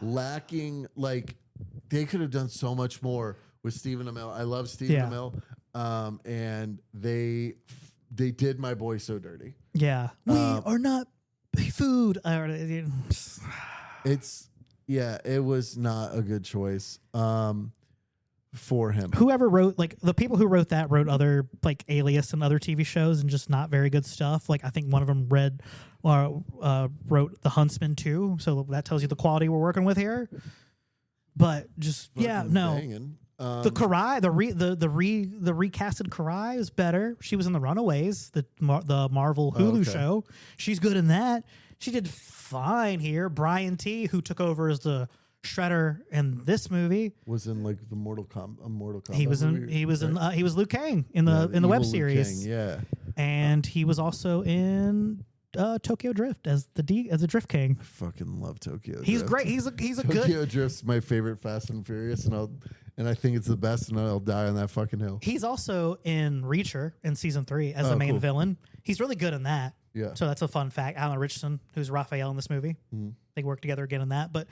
lacking. Like, they could have done so much more with Stephen Amell. I love Stephen Amell. And they did my boy so dirty. Yeah. We are not food. It was not a good choice for him. Whoever wrote, like, the people who wrote that wrote other, like, Alias and other TV shows and just not very good stuff. Like, I think one of them wrote The Huntsman too. So that tells you the quality we're working with here. But just, banging. The Karai, the recasted Karai is better. She was in The Runaways, the Marvel Hulu show. She's good in that. She did fine here. Brian T, who took over as the Shredder in this movie, was in like the Mortal Kombat. He was Liu Kang in the web series. And he was also in Tokyo Drift as the Drift King. I fucking love Tokyo Drift. He's great. He's a good. Tokyo Drift's my favorite Fast and Furious, and I think it's the best, and I'll die on that fucking hill. He's also in Reacher in season 3 as the main villain. He's really good in that. Yeah. So that's a fun fact. Alan Richardson, who's Raphael in this movie, they work together again in that. But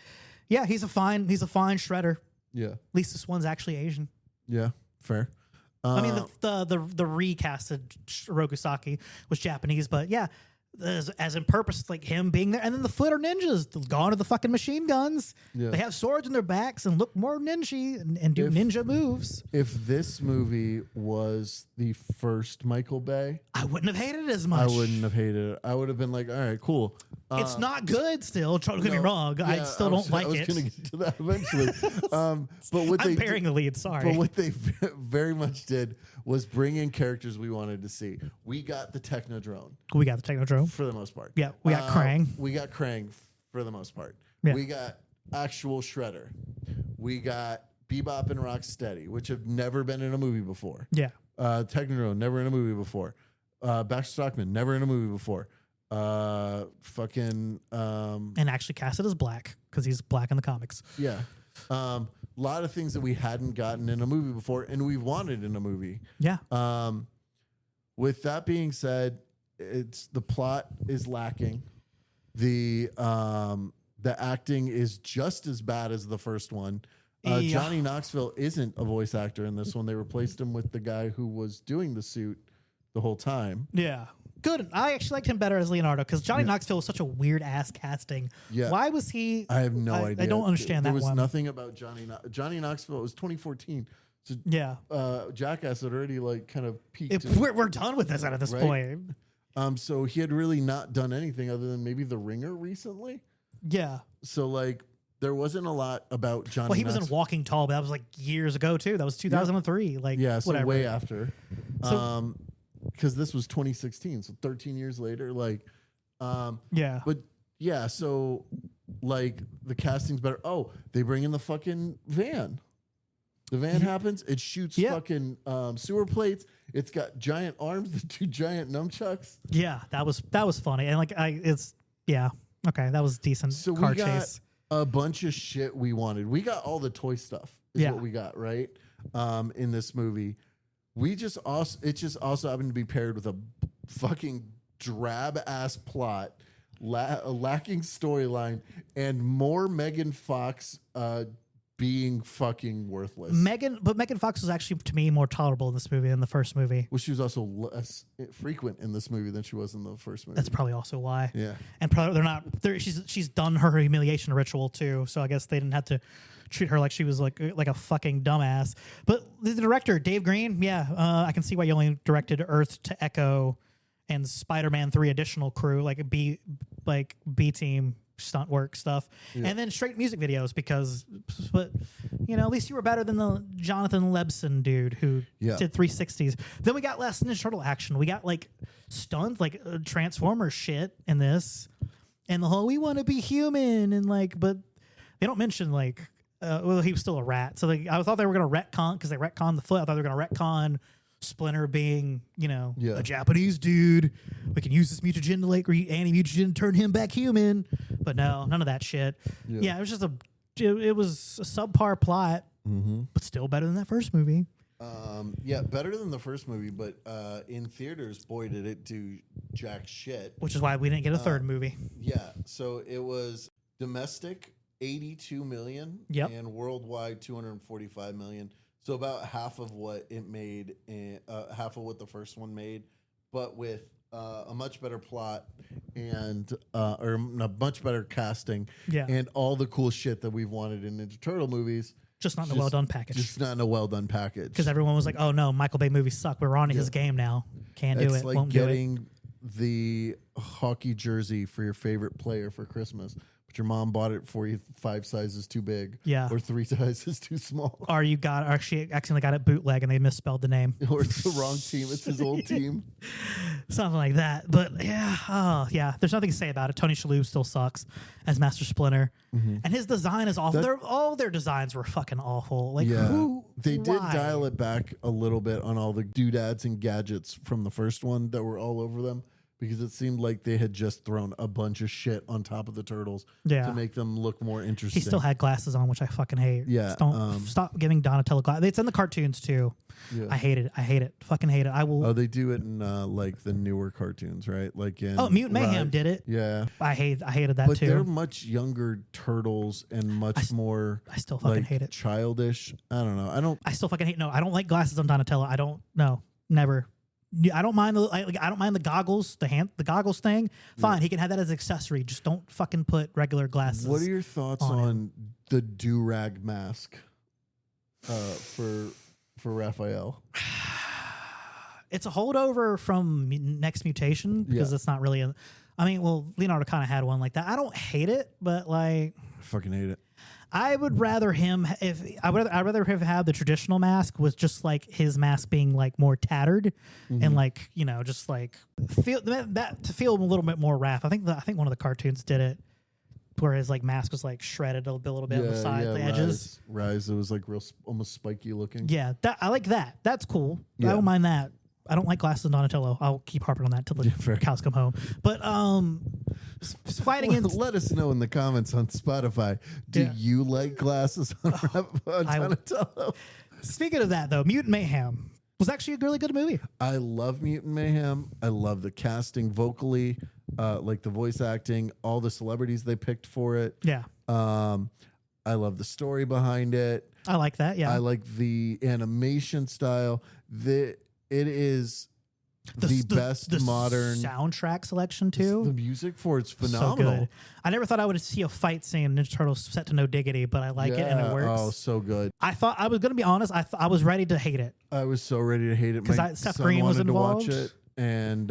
yeah, he's a fine Shredder. Yeah. At least this one's actually Asian. Yeah, fair. I mean, the recasted Rokusaki was Japanese, but yeah. As in purpose, like him being there, and then the Footer Ninjas, gone are the fucking machine guns. Yeah. They have swords in their backs and look more ninja and do ninja moves. If this movie was the first Michael Bay, I wouldn't have hated it as much. I wouldn't have hated it. I would have been like, all right, cool. It's not good still. Don't get me wrong. Yeah, I still don't like it. I was going to get to that eventually. But I'm bearing the lead, sorry. But what they very much did was bring in characters we wanted to see. We got the Technodrome. We got the Technodrome. For the most part. Yeah, we got Krang. We got Krang for the most part. Yeah. We got actual Shredder. We got Bebop and Rocksteady, which have never been in a movie before. Yeah. Technodrome, never in a movie before. Baxter Stockman, never in a movie before. And actually casted as black because he's black in the comics. Yeah. A lot of things that we hadn't gotten in a movie before and we wanted in a movie. Yeah. With that being said, the plot is lacking. The acting is just as bad as the first one. Johnny Knoxville isn't a voice actor in this one. They replaced him with the guy who was doing the suit the whole time. Yeah. Good. I actually liked him better as Leonardo because Johnny Knoxville was such a weird ass casting. Yeah. Why was he? I have no idea. I don't understand that one. There was one. nothing about Johnny Knoxville. It was 2014. So yeah. Jackass had already like kind of peaked. We're done with this at this point. So he had really not done anything other than maybe The Ringer recently. Yeah. So like there wasn't a lot about Johnny. Well, he was in Walking Tall, but that was like years ago too. That was 2003. Yeah. Like so whatever. way after. So, because this was 2016, so 13 years later. Like, yeah. But yeah, so like the casting's better. Oh, they bring in the fucking van. The van happens. It shoots fucking sewer plates. It's got giant arms that do giant nunchucks. Yeah, that was funny, and like okay, that was decent. So car we got chase. a bunch of shit we wanted. We got all the toy stuff. Is what we got right in this movie. It just also happened to be paired with a fucking drab ass plot, a lacking storyline, and more Megan Fox being fucking worthless. Megan Fox was actually to me more tolerable in this movie than the first movie. Well, she was also less frequent in this movie than she was in the first movie. That's probably also why. Yeah, and probably she's done her humiliation ritual too, so I guess they didn't have to treat her like she was like a fucking dumbass. But the director Dave Green, I can see why you only directed Earth to Echo and Spider-Man 3 additional crew, like B team stunt work stuff, and then straight music videos but at least you were better than the Jonathan Lebson dude who did 360s. Then we got less Ninja Turtle action. We got like stunts, like Transformer shit in this, and the whole we want to be human and like, but they don't mention like. He was still a rat. So like, I thought they were going to retcon because they retconned the foot. I thought they were going to retcon Splinter being, a Japanese dude. We can use this mutagen to like anti-mutagen turn him back human. But no, none of that shit. Yeah, it was just it was a subpar plot, but still better than that first movie. Better than the first movie, but in theaters, boy, did it do jack shit. Which is why we didn't get a third movie. Yeah, so it was domestic 82 million and worldwide 245 million. So about half of what it made, half of what the first one made, but with a much better plot and or a much better casting and all the cool shit that we've wanted in Ninja Turtle movies. Just not in a well done package. Just not in a well done package. Because everyone was like, "Oh no, Michael Bay movies suck. We're on to his game now. Can't do it. Like won't do it." getting the hockey jersey for your favorite player for Christmas. But your mom bought it for you 5 sizes too big, or 3 sizes too small, or she accidentally got it bootleg and they misspelled the name, or it's the wrong team. It's his old team, something like that. But there's nothing to say about it. Tony Shalhoub still sucks as Master Splinter, and his design is awful. All their designs were fucking awful. Like, they did dial it back a little bit on all the doodads and gadgets from the first one that were all over them. Because it seemed like they had just thrown a bunch of shit on top of the turtles to make them look more interesting. He still had glasses on, which I fucking hate. Yeah, stop giving Donatello glasses. It's in the cartoons too. Yeah. I hate it. Fucking hate it. I will. Oh, they do it in like the newer cartoons, right? Like in Mutant Mayhem did it. Yeah, I hated that but too. But they're much younger turtles and much more. I still fucking hate it. Childish. I don't know. I still fucking hate. No, I don't like glasses on Donatello. I don't. No, never. I don't mind I don't mind the goggles, the goggles thing. Fine, he can have that as an accessory. Just don't fucking put regular glasses. What are your thoughts on the do-rag mask for Raphael? It's a holdover from Next Mutation because it's not really Leonardo kind of had one like that. I don't hate it, but like I fucking hate it. I would rather I'd rather him have the traditional mask with just like his mask being like more tattered and like just like feel that to feel a little bit more wrath. I think one of the cartoons did it where his like mask was like shredded a little bit on the side, the edges. Rise, it was like real almost spiky looking. Yeah, I like that. That's cool. I don't mind that. I don't like glasses on Donatello. I'll keep harping on that till the cows come home. But fighting in. Let us know in the comments on Spotify. Do you like glasses on Donatello? Speaking of that, though, Mutant Mayhem. was actually a really good movie. I love Mutant Mayhem. I love the casting vocally, like the voice acting, all the celebrities they picked for it. Yeah. I love the story behind it. I like that. Yeah. I like the animation style. It is the best modern soundtrack selection too. The music for it's phenomenal. So good. I never thought I would see a fight scene Ninja Turtles set to No Diggity, but I like it and it works. Oh, so good. I thought I was going to be honest. I was ready to hate it. I was so ready to hate it because Seth Green was involved. To watch it, and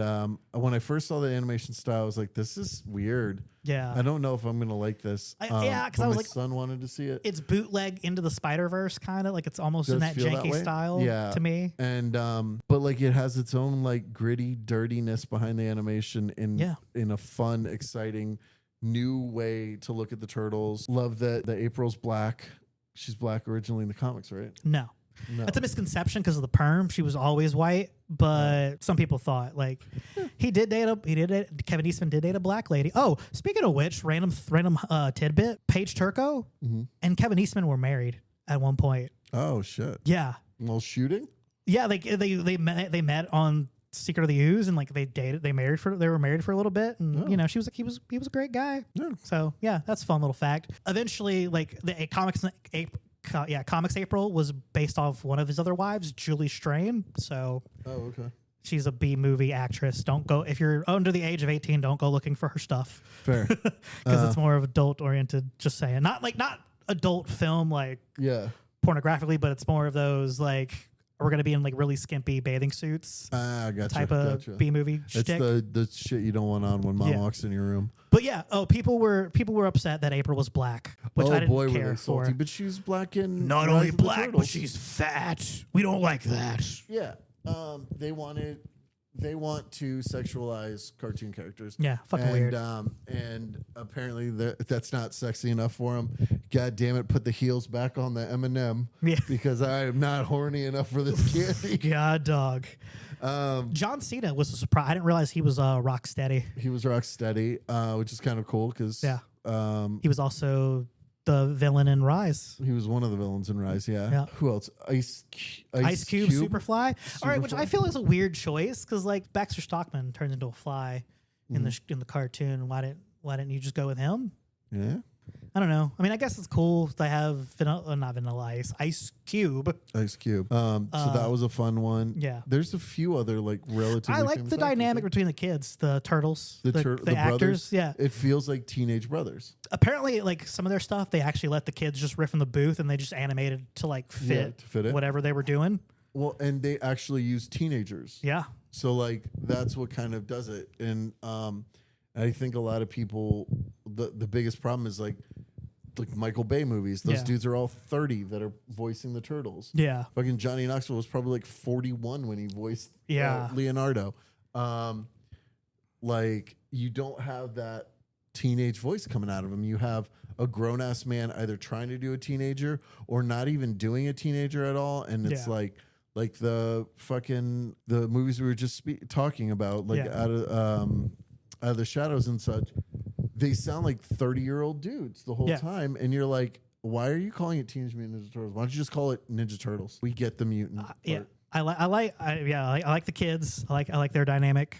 when I first saw the animation style, I was like, "This is weird." Yeah, I don't know if I'm going to like this. Because I was my like, son wanted to see it. It's bootleg into the Spider-Verse, kind of like it's almost in that janky style. Yeah. To me. And but like it has its own like gritty dirtiness behind the animation in a fun, exciting new way to look at the turtles. Love that the April's black. She's black originally in the comics, right? No. That's a misconception because of the perm. She was always white, but some people thought like Kevin Eastman did date a black lady. Oh, speaking of which, random tidbit: Paige Turco and Kevin Eastman were married at one point. Oh shit! Yeah. Well, shooting. Yeah, they met on Secret of the Ooze and like they were married for a little bit, and you know he was a great guy. Yeah. So yeah, that's a fun little fact. Eventually, like Comics April was based off one of his other wives, Julie Strain. So, okay. She's a B movie actress. Don't go if you're under the age of 18. Don't go looking for her stuff. Fair, because it's more of adult oriented. Just saying, not adult film like pornographically, but it's more of those like we're gonna be in like really skimpy bathing suits. Gotcha. Type of B movie. It's the shit you don't want on when mom walks in your room. But yeah, people were upset that April was black, which I didn't care for. But she's black and not only black, but she's fat. We don't like that. Yeah, they want to sexualize cartoon characters. Yeah, fucking weird. And apparently that's not sexy enough for them. God damn it, put the heels back on the M&M. Yeah, because I am not horny enough for this candy. God, dog. John Cena was a surprise. I didn't realize he was Rocksteady. He was Rocksteady, which is kind of cool because he was also the villain in Rise. He was one of the villains in Rise. Yeah. Who else? Ice Cube, Superfly. All right, which I feel is a weird choice because like Baxter Stockman turns into a fly in the cartoon. Why didn't you just go with him? Yeah. I don't know. I mean, I guess it's cool to have not Vanilla Ice, Ice Cube. So that was a fun one. Yeah. There's a few other like relatively. I like the dynamic between the kids, the turtles, the actors. Brothers. Yeah. It feels like teenage brothers. Apparently, like some of their stuff, they actually let the kids just riff in the booth, and they just animated to like fit it. Whatever they were doing. Well, and they actually use teenagers. Yeah. So like that's what kind of does it, and I think a lot of people the biggest problem is like Michael Bay movies. Those dudes are all 30 that are voicing the turtles. Yeah. Fucking Johnny Knoxville was probably like 41 when he voiced Leonardo. Like you don't have that teenage voice coming out of him. You have a grown ass man either trying to do a teenager or not even doing a teenager at all, and it's like the movies we were just talking about, like out of the shadows and such. They sound like 30-year-old dudes the whole time, and you're like, why are you calling it Teenage Mutant Ninja Turtles? Why don't you just call it Ninja Turtles? We get the mutant. I like the kids. I like their dynamic.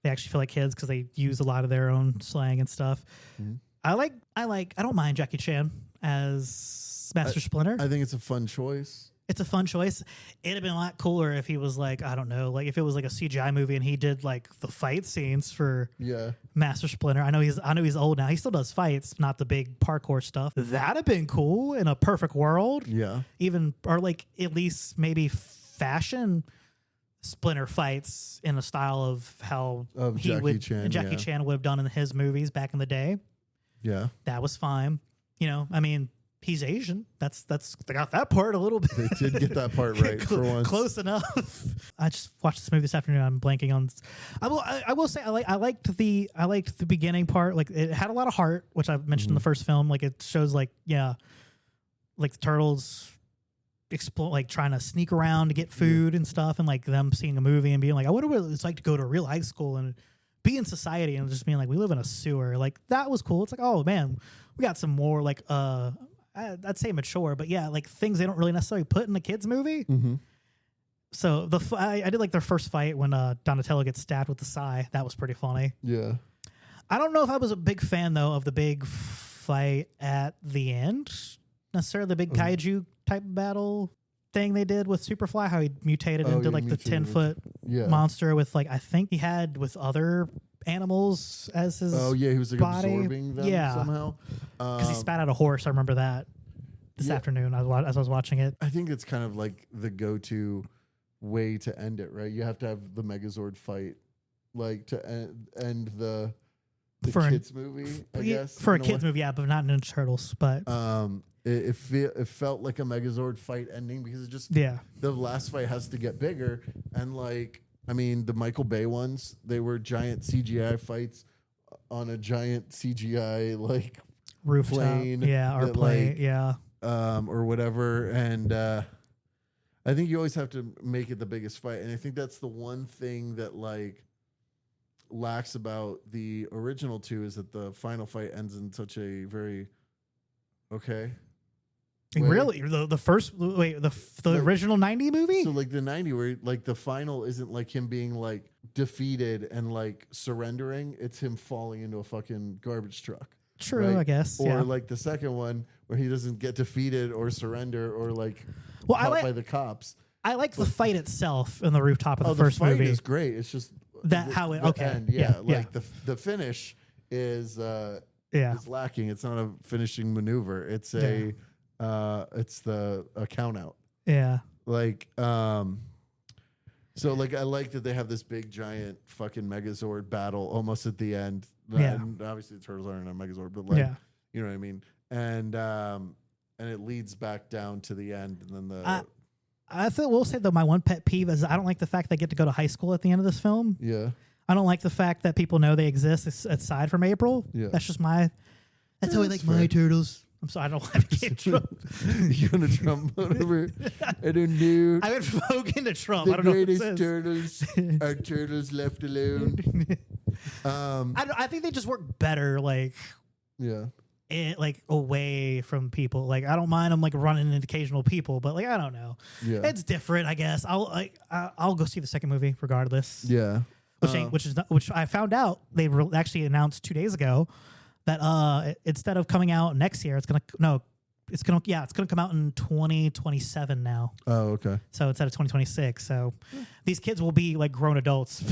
They actually feel like kids because they use a lot of their own slang and stuff. Mm-hmm. I don't mind Jackie Chan as Master Splinter. I think it's a fun choice. It's a fun choice. It'd have been a lot cooler if he was like, I don't know, like if it was like a CGI movie and he did like the fight scenes for Master Splinter. I know he's old now. He still does fights, not the big parkour stuff. That'd have been cool in a perfect world. Yeah. Or like at least maybe fashion Splinter fights in a style of how Jackie Chan would have done in his movies back in the day. Yeah. That was fine. You know, I mean, he's Asian. That's they got that part a little bit. They did get that part right for once. Close enough. I just watched this movie this afternoon. I'm blanking on. I will say I liked the beginning part. Like it had a lot of heart, which I mentioned in the first film. Like it shows like the turtles explore, like trying to sneak around to get food and stuff, and like them seeing a movie and being like, I wonder what it's like to go to a real high school and be in society, and just being like, we live in a sewer. Like that was cool. It's like, oh man, we got some more like I'd say mature, but yeah, like things they don't really necessarily put in a kids movie. Mm-hmm. So I did like their first fight when Donatello gets stabbed with the sai. That was pretty funny. Yeah. I don't know if I was a big fan though of the big fight at the end, necessarily the big kaiju type battle thing they did with Superfly. How he mutated into like the 10-foot monster with like I think he had with other animals as his. Oh yeah, he was like body. absorbing them somehow. Because he spat out a horse. I remember that this afternoon as I was watching it. I think it's kind of like the go-to way to end it, right? You have to have the Megazord fight, like to end the kids movie. I guess for a kids movie, yeah, but not Ninja Turtles. But it felt like a Megazord fight ending because it just the last fight has to get bigger, and like I mean the Michael Bay ones, they were giant CGI fights on a giant CGI like rooftop, plane, or plane, or whatever, and I think you always have to make it the biggest fight, and I think that's the one thing that like lacks about the original two is that the final fight ends in such a very really the first the original 90 movie. So like the 90 where like the final isn't like him being like defeated and like surrendering, it's him falling into a fucking garbage truck. True, right? I guess. Or like the second one where he doesn't get defeated or surrender or like caught by the cops. I like the fight itself in the rooftop of the first movie. The fight movie. is great. It's just that how it end. Like the finish is lacking. It's not a finishing maneuver. It's it's a count out. Yeah. Like so like I like that they have this big giant fucking Megazord battle almost at the end. And obviously the turtles aren't a Megazord, but like you know what I mean. And it leads back down to the end, and then I will say though my one pet peeve is I don't like the fact they get to go to high school at the end of this film. Yeah. I don't like the fact that people know they exist aside from April. Yeah. That's just that's how I like my turtles. I'm sorry, I don't want to get Trump. You want to Trump whatever? I don't know. I went Hogan to Trump. The I don't know what it greatest turtles are turtles left alone. I think they just work better, like like away from people. Like I don't mind them like running into occasional people, but like I don't know. Yeah, it's different, I guess. I'll go see the second movie regardless. Yeah, which I found out they actually announced 2 days ago that instead of coming out next year, it's gonna come out in 2027 now. Oh, okay. So instead of 2026. So these kids will be like grown adults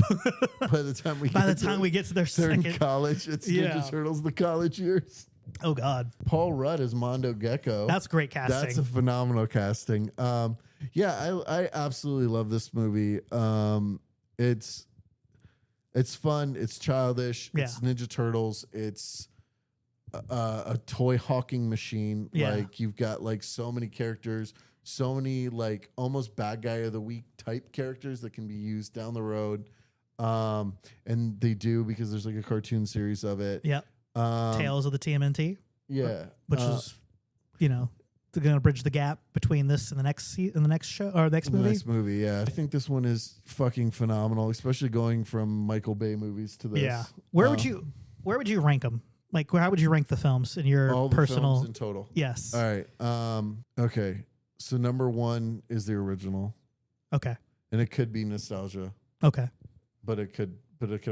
by the time we get to their second college. It's Ninja Turtles the college years. Oh God. Paul Rudd is Mondo Gecko. That's great casting. That's a phenomenal casting. I absolutely love this movie. It's fun. It's childish. Yeah. It's Ninja Turtles. It's a toy hawking machine. Yeah. Like you've got like so many characters, so many like almost bad guy of the week type characters that can be used down the road. And they do because there's like a cartoon series of it. Yeah. Tales of the TMNT. Yeah. Which is, they're going to bridge the gap between this and the next show or the next movie. The next movie, yeah. I think this one is fucking phenomenal, especially going from Michael Bay movies to this. Yeah. Where would you rank them? Like, how would you rank the films in your all personal? The films in total. Yes. All right. Okay. So number 1 is the original. Okay. And it could be nostalgia. Okay. But it could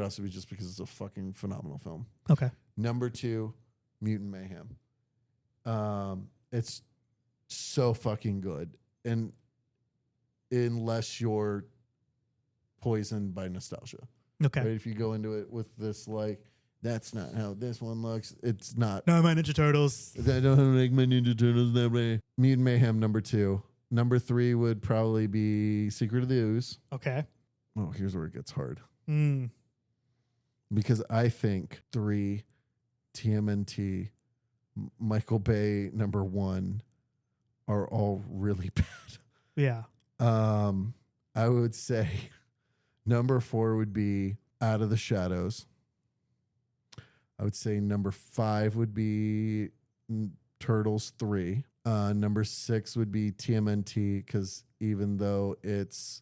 also be just because it's a fucking phenomenal film. Okay. Number 2, Mutant Mayhem. It's so fucking good, and unless you're poisoned by nostalgia. Okay. Right? If you go into it with this like, that's not how this one looks. It's not. No, my Ninja Turtles. I don't like my Ninja Turtles that way. Mutant Mayhem, number 2. Number 3 would probably be Secret of the Ooze. Okay. Oh, here's where it gets hard. Because I think 3, TMNT, Michael Bay, number 1, are all really bad. Yeah. I would say number 4 would be Out of the Shadows. I would say number 5 would be Turtles 3. Number 6 would be TMNT, because even though it's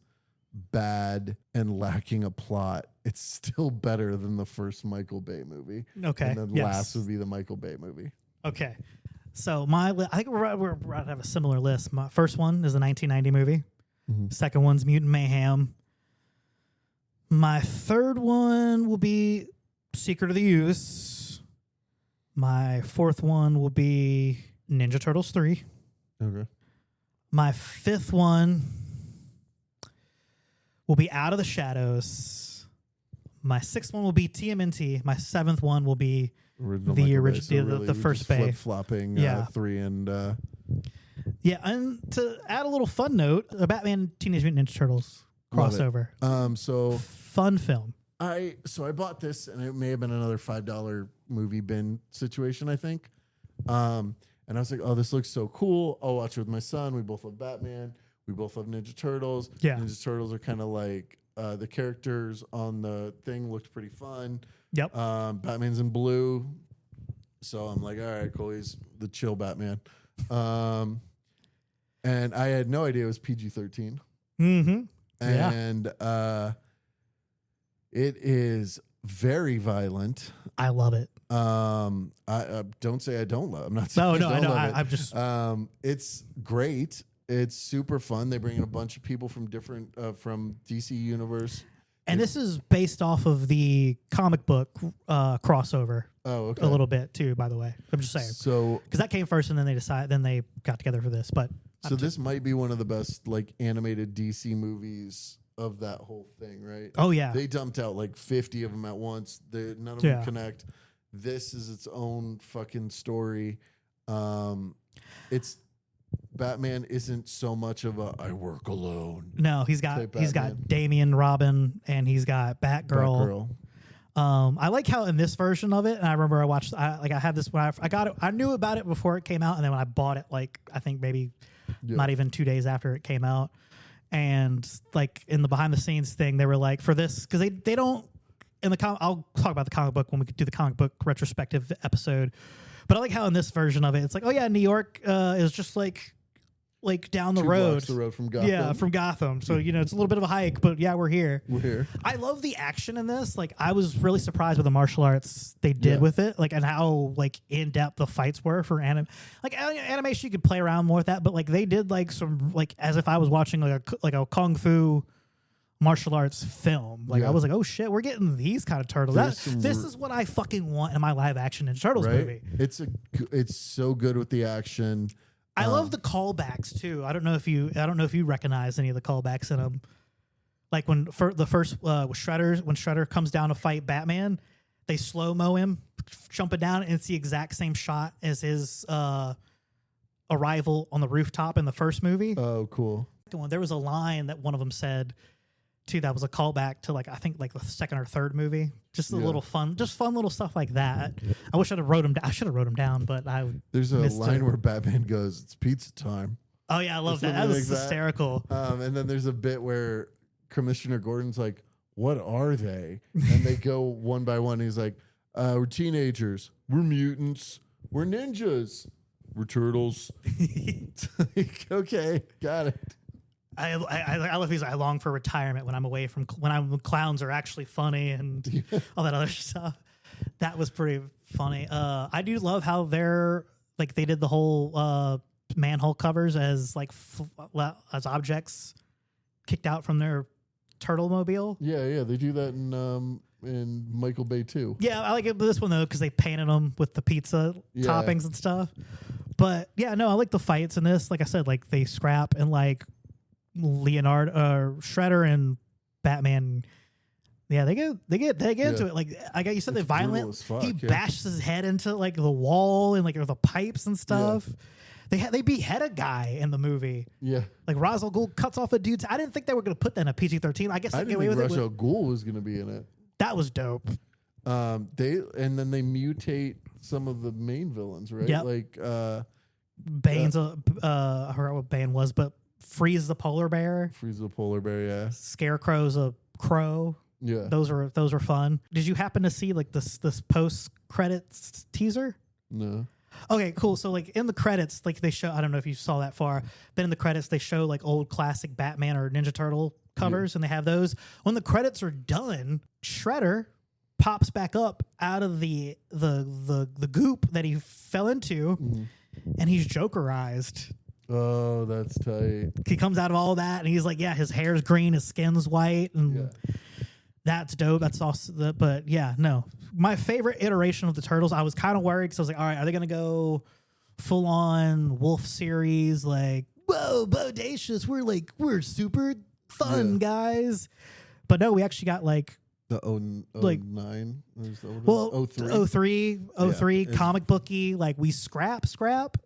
bad and lacking a plot, it's still better than the first Michael Bay movie. Okay. And then last would be the Michael Bay movie. Okay. So I think we're to have a similar list. My first one is the 1990 movie. Second one's Mutant Mayhem. My third one will be Secret of the Use. My fourth one will be Ninja Turtles 3. Okay. My fifth one will be Out of the Shadows. My sixth one will be TMNT. My seventh one will be the original, the first Bay. Flip-flopping 3 and... Yeah, and to add a little fun note, a Batman Teenage Mutant Ninja Turtles crossover. So fun film. I bought this, and it may have been another $5 movie bin situation, I think. And I was like, oh, this looks so cool. I'll watch it with my son. We both love Batman. We both love Ninja Turtles. Yeah. Ninja Turtles are kind of like the characters on the thing looked pretty fun. Yep. Batman's in blue. So I'm like, all right, cool. He's the chill Batman. And I had no idea it was PG-13. Mm-hmm. And it is very violent. I love it. I don't say I don't love. I'm not saying No, I I don't know. love it. I'm just. It's great. It's super fun. They bring in a bunch of people from different from DC Universe. And this is based off of the comic book crossover. Oh, okay. A little bit too, by the way. I'm just saying. So because that came first, and then they got together for this. But so this might be one of the best like animated DC movies of that whole thing, right? Oh yeah. They dumped out like 50 of them at once. None of them connect. This is its own fucking story. It's Batman isn't so much of a I work alone. No, he's got Damian, Robin, and he's got Batgirl. I like how in this version of it, and I remember I watched. I had this when I got it. I knew about it before it came out, and then when I bought it, like I think maybe not even 2 days after it came out, and like in the behind the scenes thing, they were like for this because they don't in the I'll talk about the comic book when we do the comic book retrospective episode, but I like how in this version of it, it's like, oh yeah, New York is just like down the 2 road. blocks the road from Gotham. Yeah, from Gotham. So, it's a little bit of a hike, but yeah, we're here. We're here. I love the action in this. Like, I was really surprised with the martial arts they did with it, like, and how, like, in-depth the fights were for animation. You could play around more with that, but, like, they did, like, some, like, as if I was watching, like a kung fu martial arts film. Like, I was like, oh, shit, we're getting these kind of turtles. This is what I fucking want in my live-action Ninja Turtles movie. It's so good with the action. I love the callbacks too. I don't know if you recognize any of the callbacks in them. Like when the first when Shredder comes down to fight Batman, they slow-mo him jumping down, and it's the exact same shot as his arrival on the rooftop in the first movie. Oh, cool. There was a line that one of them said too that was a callback to like I think like the second or third movie. Just a little fun little stuff like that. I wish I'd have wrote them down. I should have wrote them down, but there's a line where Batman goes, "It's pizza time." Oh yeah, I love that. That was hysterical. And then there's a bit where Commissioner Gordon's like, "What are they?" And they go one by one. He's like, "We're teenagers. We're mutants. We're ninjas. We're turtles." Okay, got it. I love these. I long for retirement when I'm away from when clowns are actually funny and all that other stuff. That was pretty funny. I do love how they did the whole manhole covers as like as objects kicked out from their turtle mobile. Yeah, they do that in Michael Bay too. Yeah, I like it this one though because they painted them with the pizza toppings and stuff. But yeah, no, I like the fights in this. Like I said, like they scrap and like. Leonardo, Shredder, and Batman. Yeah, they get into it. Like you said, they're violent. He bashes his head into like the wall and like the pipes and stuff. Yeah. They behead a guy in the movie. Yeah, like Ra's al Ghul cuts off a dude's. I didn't think they were going to put that in a PG-13. I guess I didn't think Ra's al Ghul was going to be in it. That was dope. They mutate some of the main villains, right? Yep. Like Bane's I forgot what Bane was, but. Freeze the polar bear. Yeah. Scarecrow's a crow. Yeah. Those were fun. Did you happen to see like this post credits teaser? No. Okay, cool. So like in the credits, like they show I don't know if you saw that far, but in the credits they show like old classic Batman or Ninja Turtle covers and they have those. When the credits are done, Shredder pops back up out of the goop that he fell into and he's Jokerized. Oh, that's tight. He comes out of all that, and he's like, yeah, his hair's green, his skin's white, and that's dope. That's awesome. But yeah, no. My favorite iteration of the Turtles, I was kind of worried because I was like, all right, are they going to go full on Wolf series? Like, whoa, bodacious. We're super fun guys. But no, we actually got like the 09. Well, 03 comic booky. Like we scrap.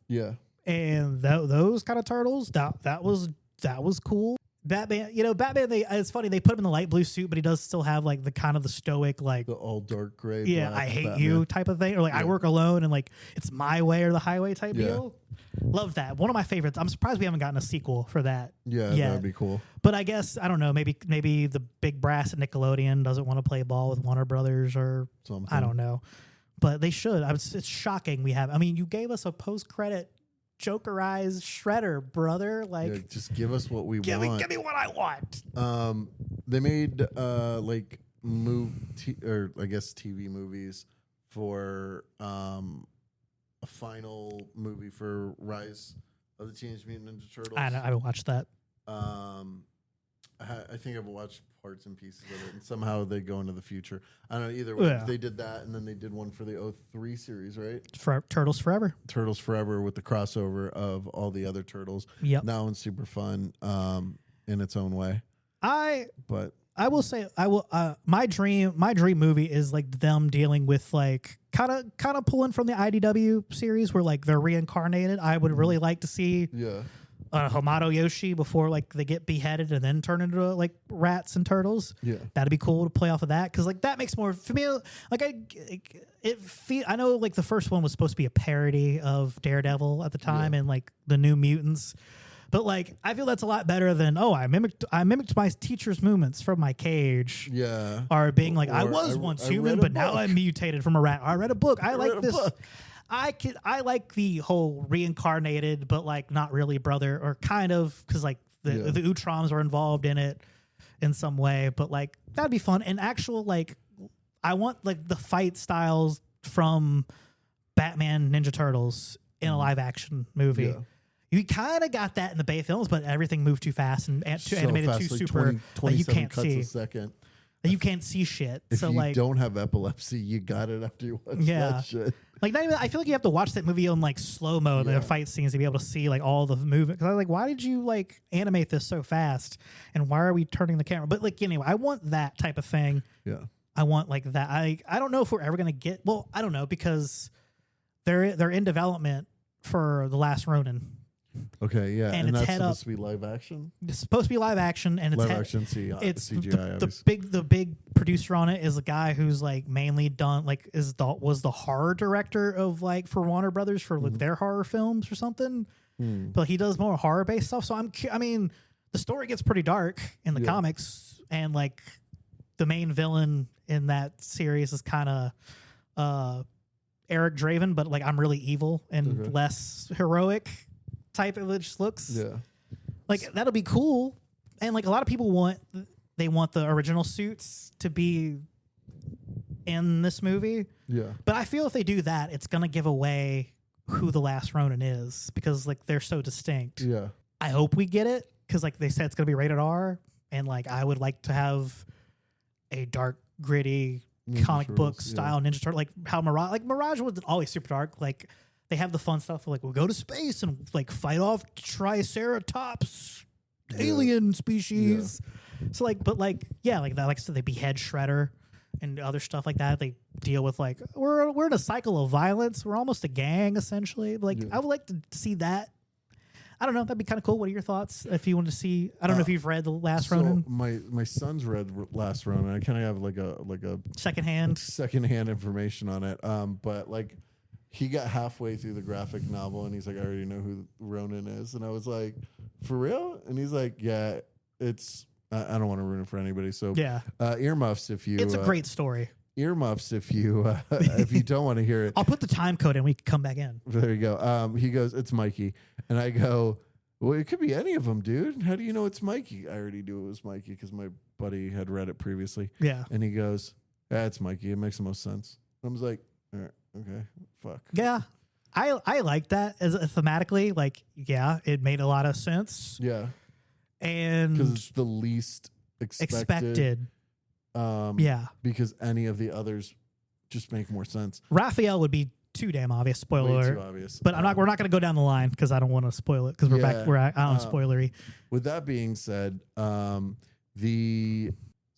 Yeah. And those kind of turtles, that was cool. Batman, it's funny, they put him in the light blue suit, but he does still have like the kind of the stoic, like the all dark gray. Yeah, I hate you type of thing. Or like I work alone and like it's my way or the highway type deal. Love that. One of my favorites. I'm surprised we haven't gotten a sequel for that. Yeah, that'd be cool. But I guess I don't know, maybe the big brass at Nickelodeon doesn't want to play ball with Warner Brothers or something. I don't know. But they should. It's shocking we have. I mean, you gave us a post-credit Jokerized Shredder, brother. Like, just give us what we want. Give me what I want. They made like TV movies for a final movie for Rise of the Teenage Mutant Ninja Turtles. I haven't watched that. I think I've watched parts and pieces of it, and somehow they go into the future. I don't know either way. They did that, and then they did one for the 03 series, right? Turtles Forever. Turtles Forever with the crossover of all the other turtles. Yep. That one's super fun in its own way. I will say my dream movie is like them dealing with like kind of pulling from the IDW series where like they're reincarnated. I would really like to see Hamato Yoshi before like they get beheaded and then turn into like rats and turtles. Yeah, that'd be cool to play off of that because like that makes more for me. Like I know like the first one was supposed to be a parody of Daredevil at the time and like the New Mutants. But like, I feel that's a lot better than I mimicked my teacher's movements from my cage. Yeah, or being like I was once human, but now I'm mutated from a rat. I read a book. I like this. I like the whole reincarnated, but like not really brother, or kind of because like the Utroms are involved in it in some way. But like that'd be fun. And actual like, I want like the fight styles from Batman Ninja Turtles in a live action movie. Yeah. You kind of got that in the Bay films, but everything moved too fast and too animated, too like super. 20 you can't see. You can't see shit. If so you like, don't have epilepsy, you got it after you watch that shit. Like, not even, I feel like you have to watch that movie on like slow mo in the fight scenes to be able to see like all the movement. Because I was like, why did you like animate this so fast? And why are we turning the camera? But like, anyway, I want that type of thing. Yeah, I want like that. I don't know if we're ever gonna get. Well, I don't know because they're in development for The Last Ronin. Okay, yeah, and that's supposed to be live action. It's supposed to be live action, and it's live action. It's CGI. The big producer on it is a guy who's like mainly done like was the horror director of like for Warner Brothers for like their horror films or something. But he does more horror based stuff. So I mean, the story gets pretty dark in the comics, and like the main villain in that series is kind of Eric Draven, but like I'm really evil and less heroic type of it just looks. Yeah. Like that'll be cool. And like a lot of people want the original suits to be in this movie. Yeah. But I feel if they do that, it's gonna give away who the Last Ronin is because like they're so distinct. Yeah. I hope we get it because like they said it's gonna be rated R, and like I would like to have a dark, gritty comic book style Ninja Turtle, like how Mirage wasn't always super dark. Like they have the fun stuff like we'll go to space and like fight off Triceratops alien species. Yeah. So like, but like, yeah, like that, like so they behead Shredder and other stuff like that. They deal with like we're in a cycle of violence. We're almost a gang essentially. Like I would like to see that. I don't know. That'd be kind of cool. What are your thoughts? If you want to see, I don't know if you've read The Last Ronin. My son's read Last Ronin. I kind of have like a secondhand information on it. But like. He got halfway through the graphic novel and he's like, I already know who Ronin is. And I was like, for real? And he's like, yeah, it's, I don't want to ruin it for anybody. So earmuffs if you. It's a great story. Earmuffs if you don't want to hear it. I'll put the time code in. We can come back in. There you go. He goes, it's Mikey. And I go, well, it could be any of them, dude. How do you know it's Mikey? I already knew it was Mikey because my buddy had read it previously. Yeah. And he goes, it's Mikey. It makes the most sense. I was like, all right. Okay. Fuck. Yeah. I like that as thematically. Like, yeah, it made a lot of sense. Yeah. And because it's the least expected. Yeah. Because any of the others just make more sense. Raphael would be too damn obvious. Spoiler Way alert. too obvious. But we're not going to go down the line because I don't want to spoil it because we're on spoilery. With that being said, the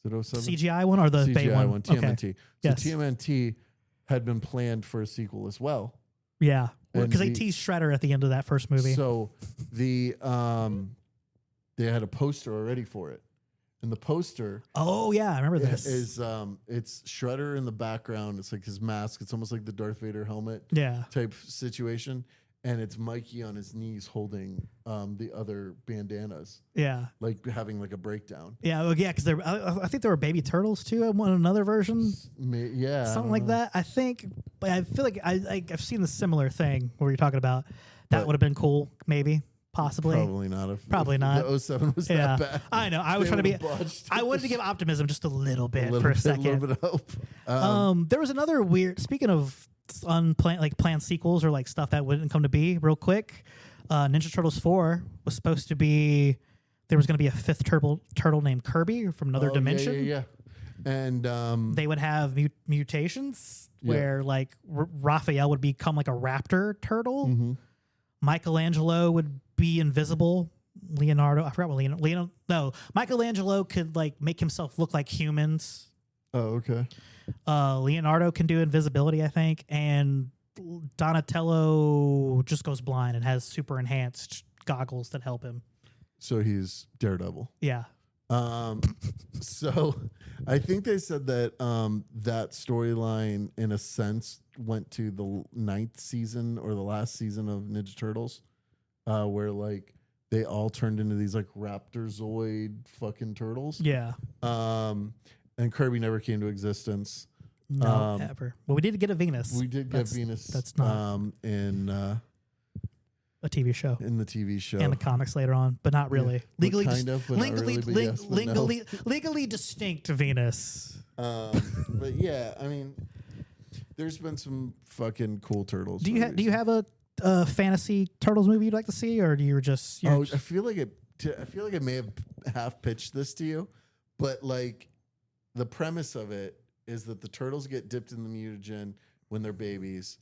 is it 07? CGI one or the CGI Bay one? TMNT. Okay. So Yes. TMNT had been planned for a sequel as well. Yeah, And because they teased Shredder at the end of that first movie. So the they had a poster already for it. And the poster oh yeah, I remember this. is it's Shredder in the background. It's like his mask. It's almost like the Darth Vader helmet type situation. And it's Mikey on his knees holding the other bandanas. Yeah. Like having like a breakdown. Yeah, well, yeah, because I think there were baby turtles too in another version. Yeah. Something like that. I think, but I feel like I've seen the similar thing where you're talking about. That would have been cool, maybe. Possibly. Probably not. Probably not. The 07 was that bad. I know. I was trying to be. I wanted to give optimism just a little bit for a second. A little bit of hope. There was another weird. Speaking of unplanned, planned sequels or stuff that wouldn't come to be. Real quick, Ninja Turtles 4 was supposed to be. There was going to be a fifth turtle named Kirby from another dimension. Yeah. And they would have mutations where Raphael would become like a raptor turtle. Mm-hmm. Michelangelo would be invisible. Leonardo, I forgot what Michelangelo could make himself look like humans. Oh, okay. Leonardo can do invisibility, I think, and Donatello just goes blind and has super enhanced goggles that help him. So he's Daredevil. Yeah. So I think they said that that storyline, in a sense, went to the 9th season or the last season of Ninja Turtles, where they all turned into these Raptorzoid fucking turtles. Yeah. And Kirby never came to existence. No, ever. Well, we did get a Venus. We did get Venus. That's not in a TV show. In the TV show. And the comics later on, but not really. Yeah, legally, kind of, but legally, not really, but yes, but legally distinct Venus. But yeah, I mean, there's been some fucking cool turtles. Do you have a fantasy turtles movie you'd like to see, or do you just? I feel like I may have half pitched this to you, but the premise of it is that the turtles get dipped in the mutagen when they're babies.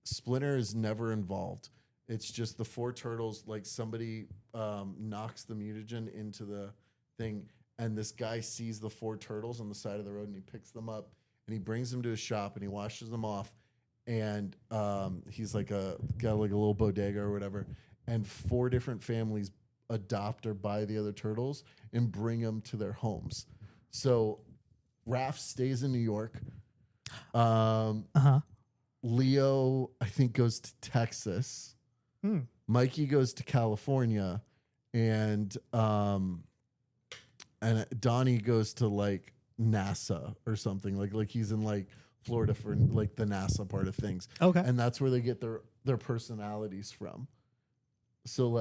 Splinter is never involved. It's just the 4 turtles, somebody knocks the mutagen into the thing, and this guy sees the 4 turtles on the side of the road, and he picks them up, and he brings them to his shop, and he washes them off, and he's got a little bodega or whatever, and 4 different families adopt or buy the other turtles and bring them to their homes. So Raph stays in New York. Leo, I think, goes to Texas. Mikey goes to California, and Donnie goes to NASA or something. Like he's in Florida for the NASA part of things. Okay, and that's where they get their personalities from. So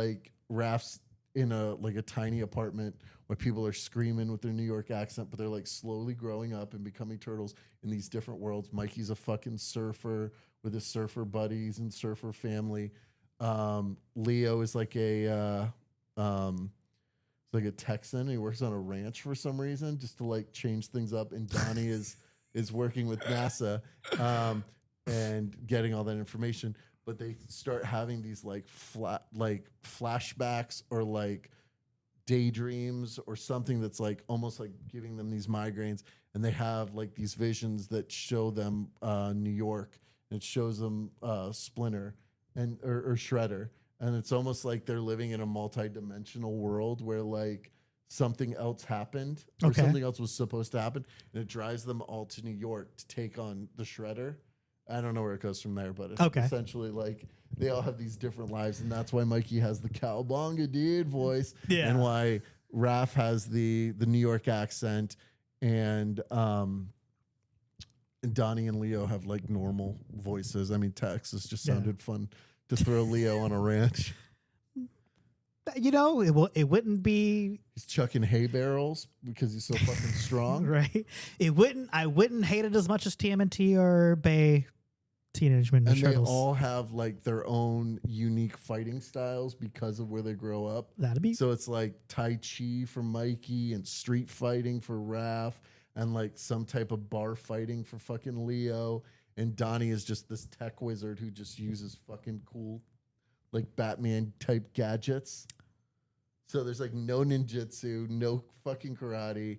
Raph's in a tiny apartment where people are screaming with their New York accent, but they're slowly growing up and becoming turtles in these different worlds. Mikey's a fucking surfer with his surfer buddies and surfer family. Leo is a Texan. He works on a ranch for some reason just to change things up. And Donnie is working with NASA and getting all that information. But they start having these flashbacks or daydreams or something that's almost giving them these migraines, and they have these visions that show them New York, and it shows them Splinter and or Shredder, and it's almost like they're living in a multi-dimensional world where something else happened or something else was supposed to happen, and it drives them all to New York to take on the Shredder. I don't know where it goes from there, but it's essentially they all have these different lives, and that's why Mikey has the cowabunga dude voice, and why Raph has the New York accent, and Donnie and Leo have normal voices. I mean, Texas just sounded fun to throw Leo on a ranch. It wouldn't be. He's chucking hay barrels because he's so fucking strong, right? I wouldn't hate it as much as TMNT or Bay Teenage Mutant Ninja And they Turtles. all have like their own unique fighting styles because of where they grow up. That'd be So it's like Tai Chi for Mikey and street fighting for Raph and like some type of bar fighting for fucking Leo. And Donnie is just this tech wizard who just uses fucking cool like Batman type gadgets. So there's like no ninjutsu, no fucking karate.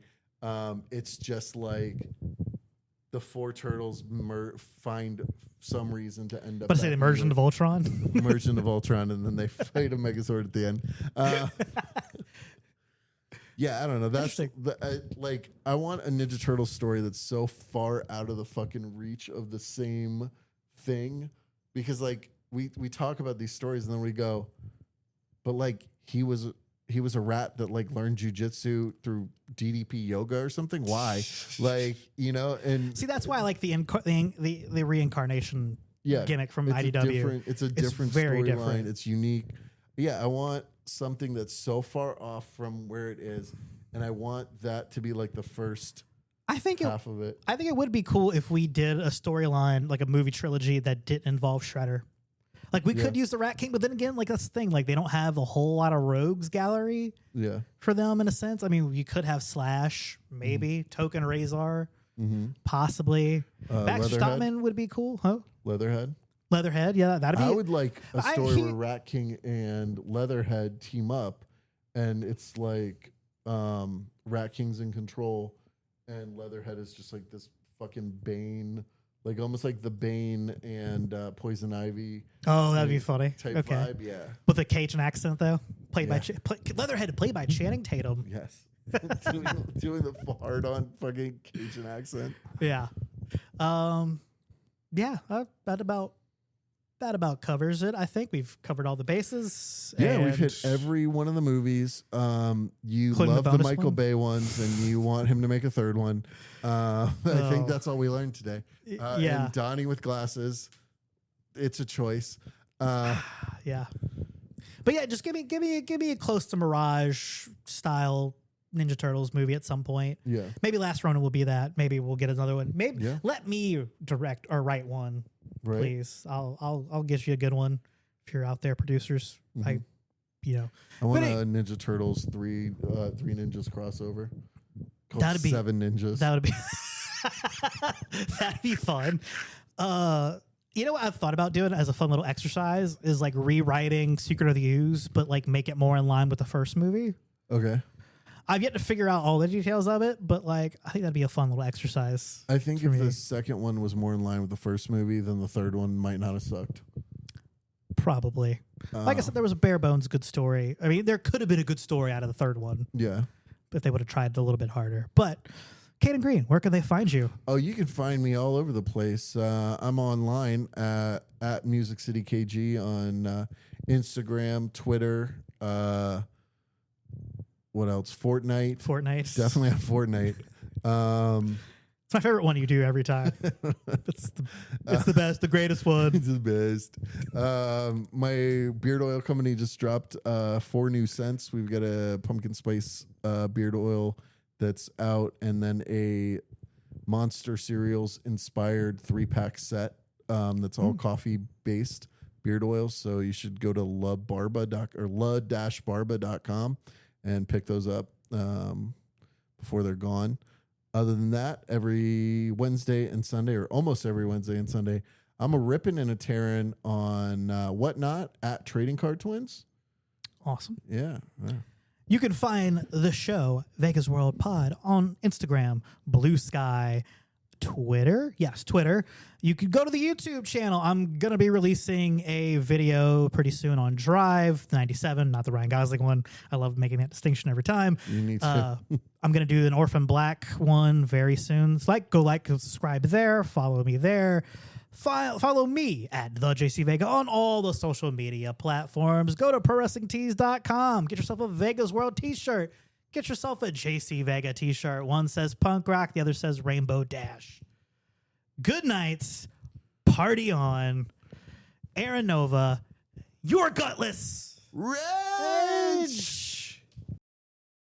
It's just like the four turtles find some reason to end up. But say they merge into Voltron. Merge into Voltron, and then they fight a Megazord at the end. Yeah, I don't know. That's like I want a Ninja Turtle story that's so far out of the fucking reach of the same thing, because like we talk about these stories and then we go, but like he was a rat that like learned jujitsu through DDP yoga or something. Why? Like, you know, and see, that's why I like the reincarnation gimmick from IDW. It's a different storyline. It's unique. Yeah, I want something that's so far off from where it is, and I want that to be like the first half of it. I think it would be cool if we did a storyline, like a movie trilogy that didn't involve Shredder. Like, we could use the Rat King, but then again, like, that's the thing. Like, they don't have a whole lot of rogues gallery for them, in a sense. I mean, you could have Slash, maybe. Token Razor, possibly. Baxter Stockman would be cool, huh? Leatherhead, yeah, that'd be... I would like a story where Rat King and Leatherhead team up, and it's like Rat King's in control, and Leatherhead is just like this fucking Bane... Like almost like the Bane and Poison Ivy. Oh, that'd be funny. Type vibe, yeah. With a Cajun accent, though. Played by Leatherhead, played by Channing Tatum. Yes. doing the hard on fucking Cajun accent. Yeah. That about covers it. I think we've covered all the bases. Yeah, we've hit every one of the movies. You love the Michael Bay ones, and you want him to make a third one. I think that's all we learned today. And Donnie with glasses. It's a choice. Yeah. But yeah, just give me a close to Mirage style Ninja Turtles movie at some point. Yeah. Maybe Last Ronin will be that. Maybe we'll get another one. Maybe let me direct or write one. Right. Please, I'll get you a good one if you're out there, producers. I want a Ninja Turtles 3 ninjas crossover. That'd be 7 ninjas. That'd be fun. You know what I've thought about doing as a fun little exercise is like rewriting Secret of the Ooze, but like make it more in line with the first movie. Okay. I've yet to figure out all the details of it, but like I think that'd be a fun little exercise. I think if the second one was more in line with the first movie, then the third one might not have sucked. Probably. Like I said, there was a bare bones good story. I mean, there could have been a good story out of the third one. Yeah. If they would have tried a little bit harder. But Kayden Greene, where can they find you? Oh, you can find me all over the place. I'm online at Music City KG on Instagram, Twitter, what else? Fortnite. Definitely on Fortnite. It's my favorite one you do every time. It's the best, the greatest one. It's the best. My beard oil company just dropped 4 new scents. We've got a pumpkin spice beard oil that's out, and then a Monster Cereals inspired 3-pack set that's all coffee based beard oils. So you should go to la-barba.com and pick those up before they're gone. Other than that, every Wednesday and Sunday, or almost every Wednesday and Sunday, I'm a ripping and a tearing on Whatnot at Trading Card Twins. Awesome. Yeah. You can find the show, Vegas World Pod, on Instagram, Blue Sky, Twitter. Yes, Twitter. You can go to the YouTube channel. I'm going to be releasing a video pretty soon on Drive 97, not the Ryan Gosling one. I love making that distinction every time. You need to. I'm going to do an Orphan Black one very soon. So go subscribe there. Follow me there. Follow me at the JC Vega on all the social media platforms. Go to ProWrestlingTees.com. Get yourself a Vegas World t-shirt. Get yourself a JC Vega t-shirt. One says Punk Rock. The other says Rainbow Dash. Good night. Party on. Aaron Nova. You're gutless. Rage!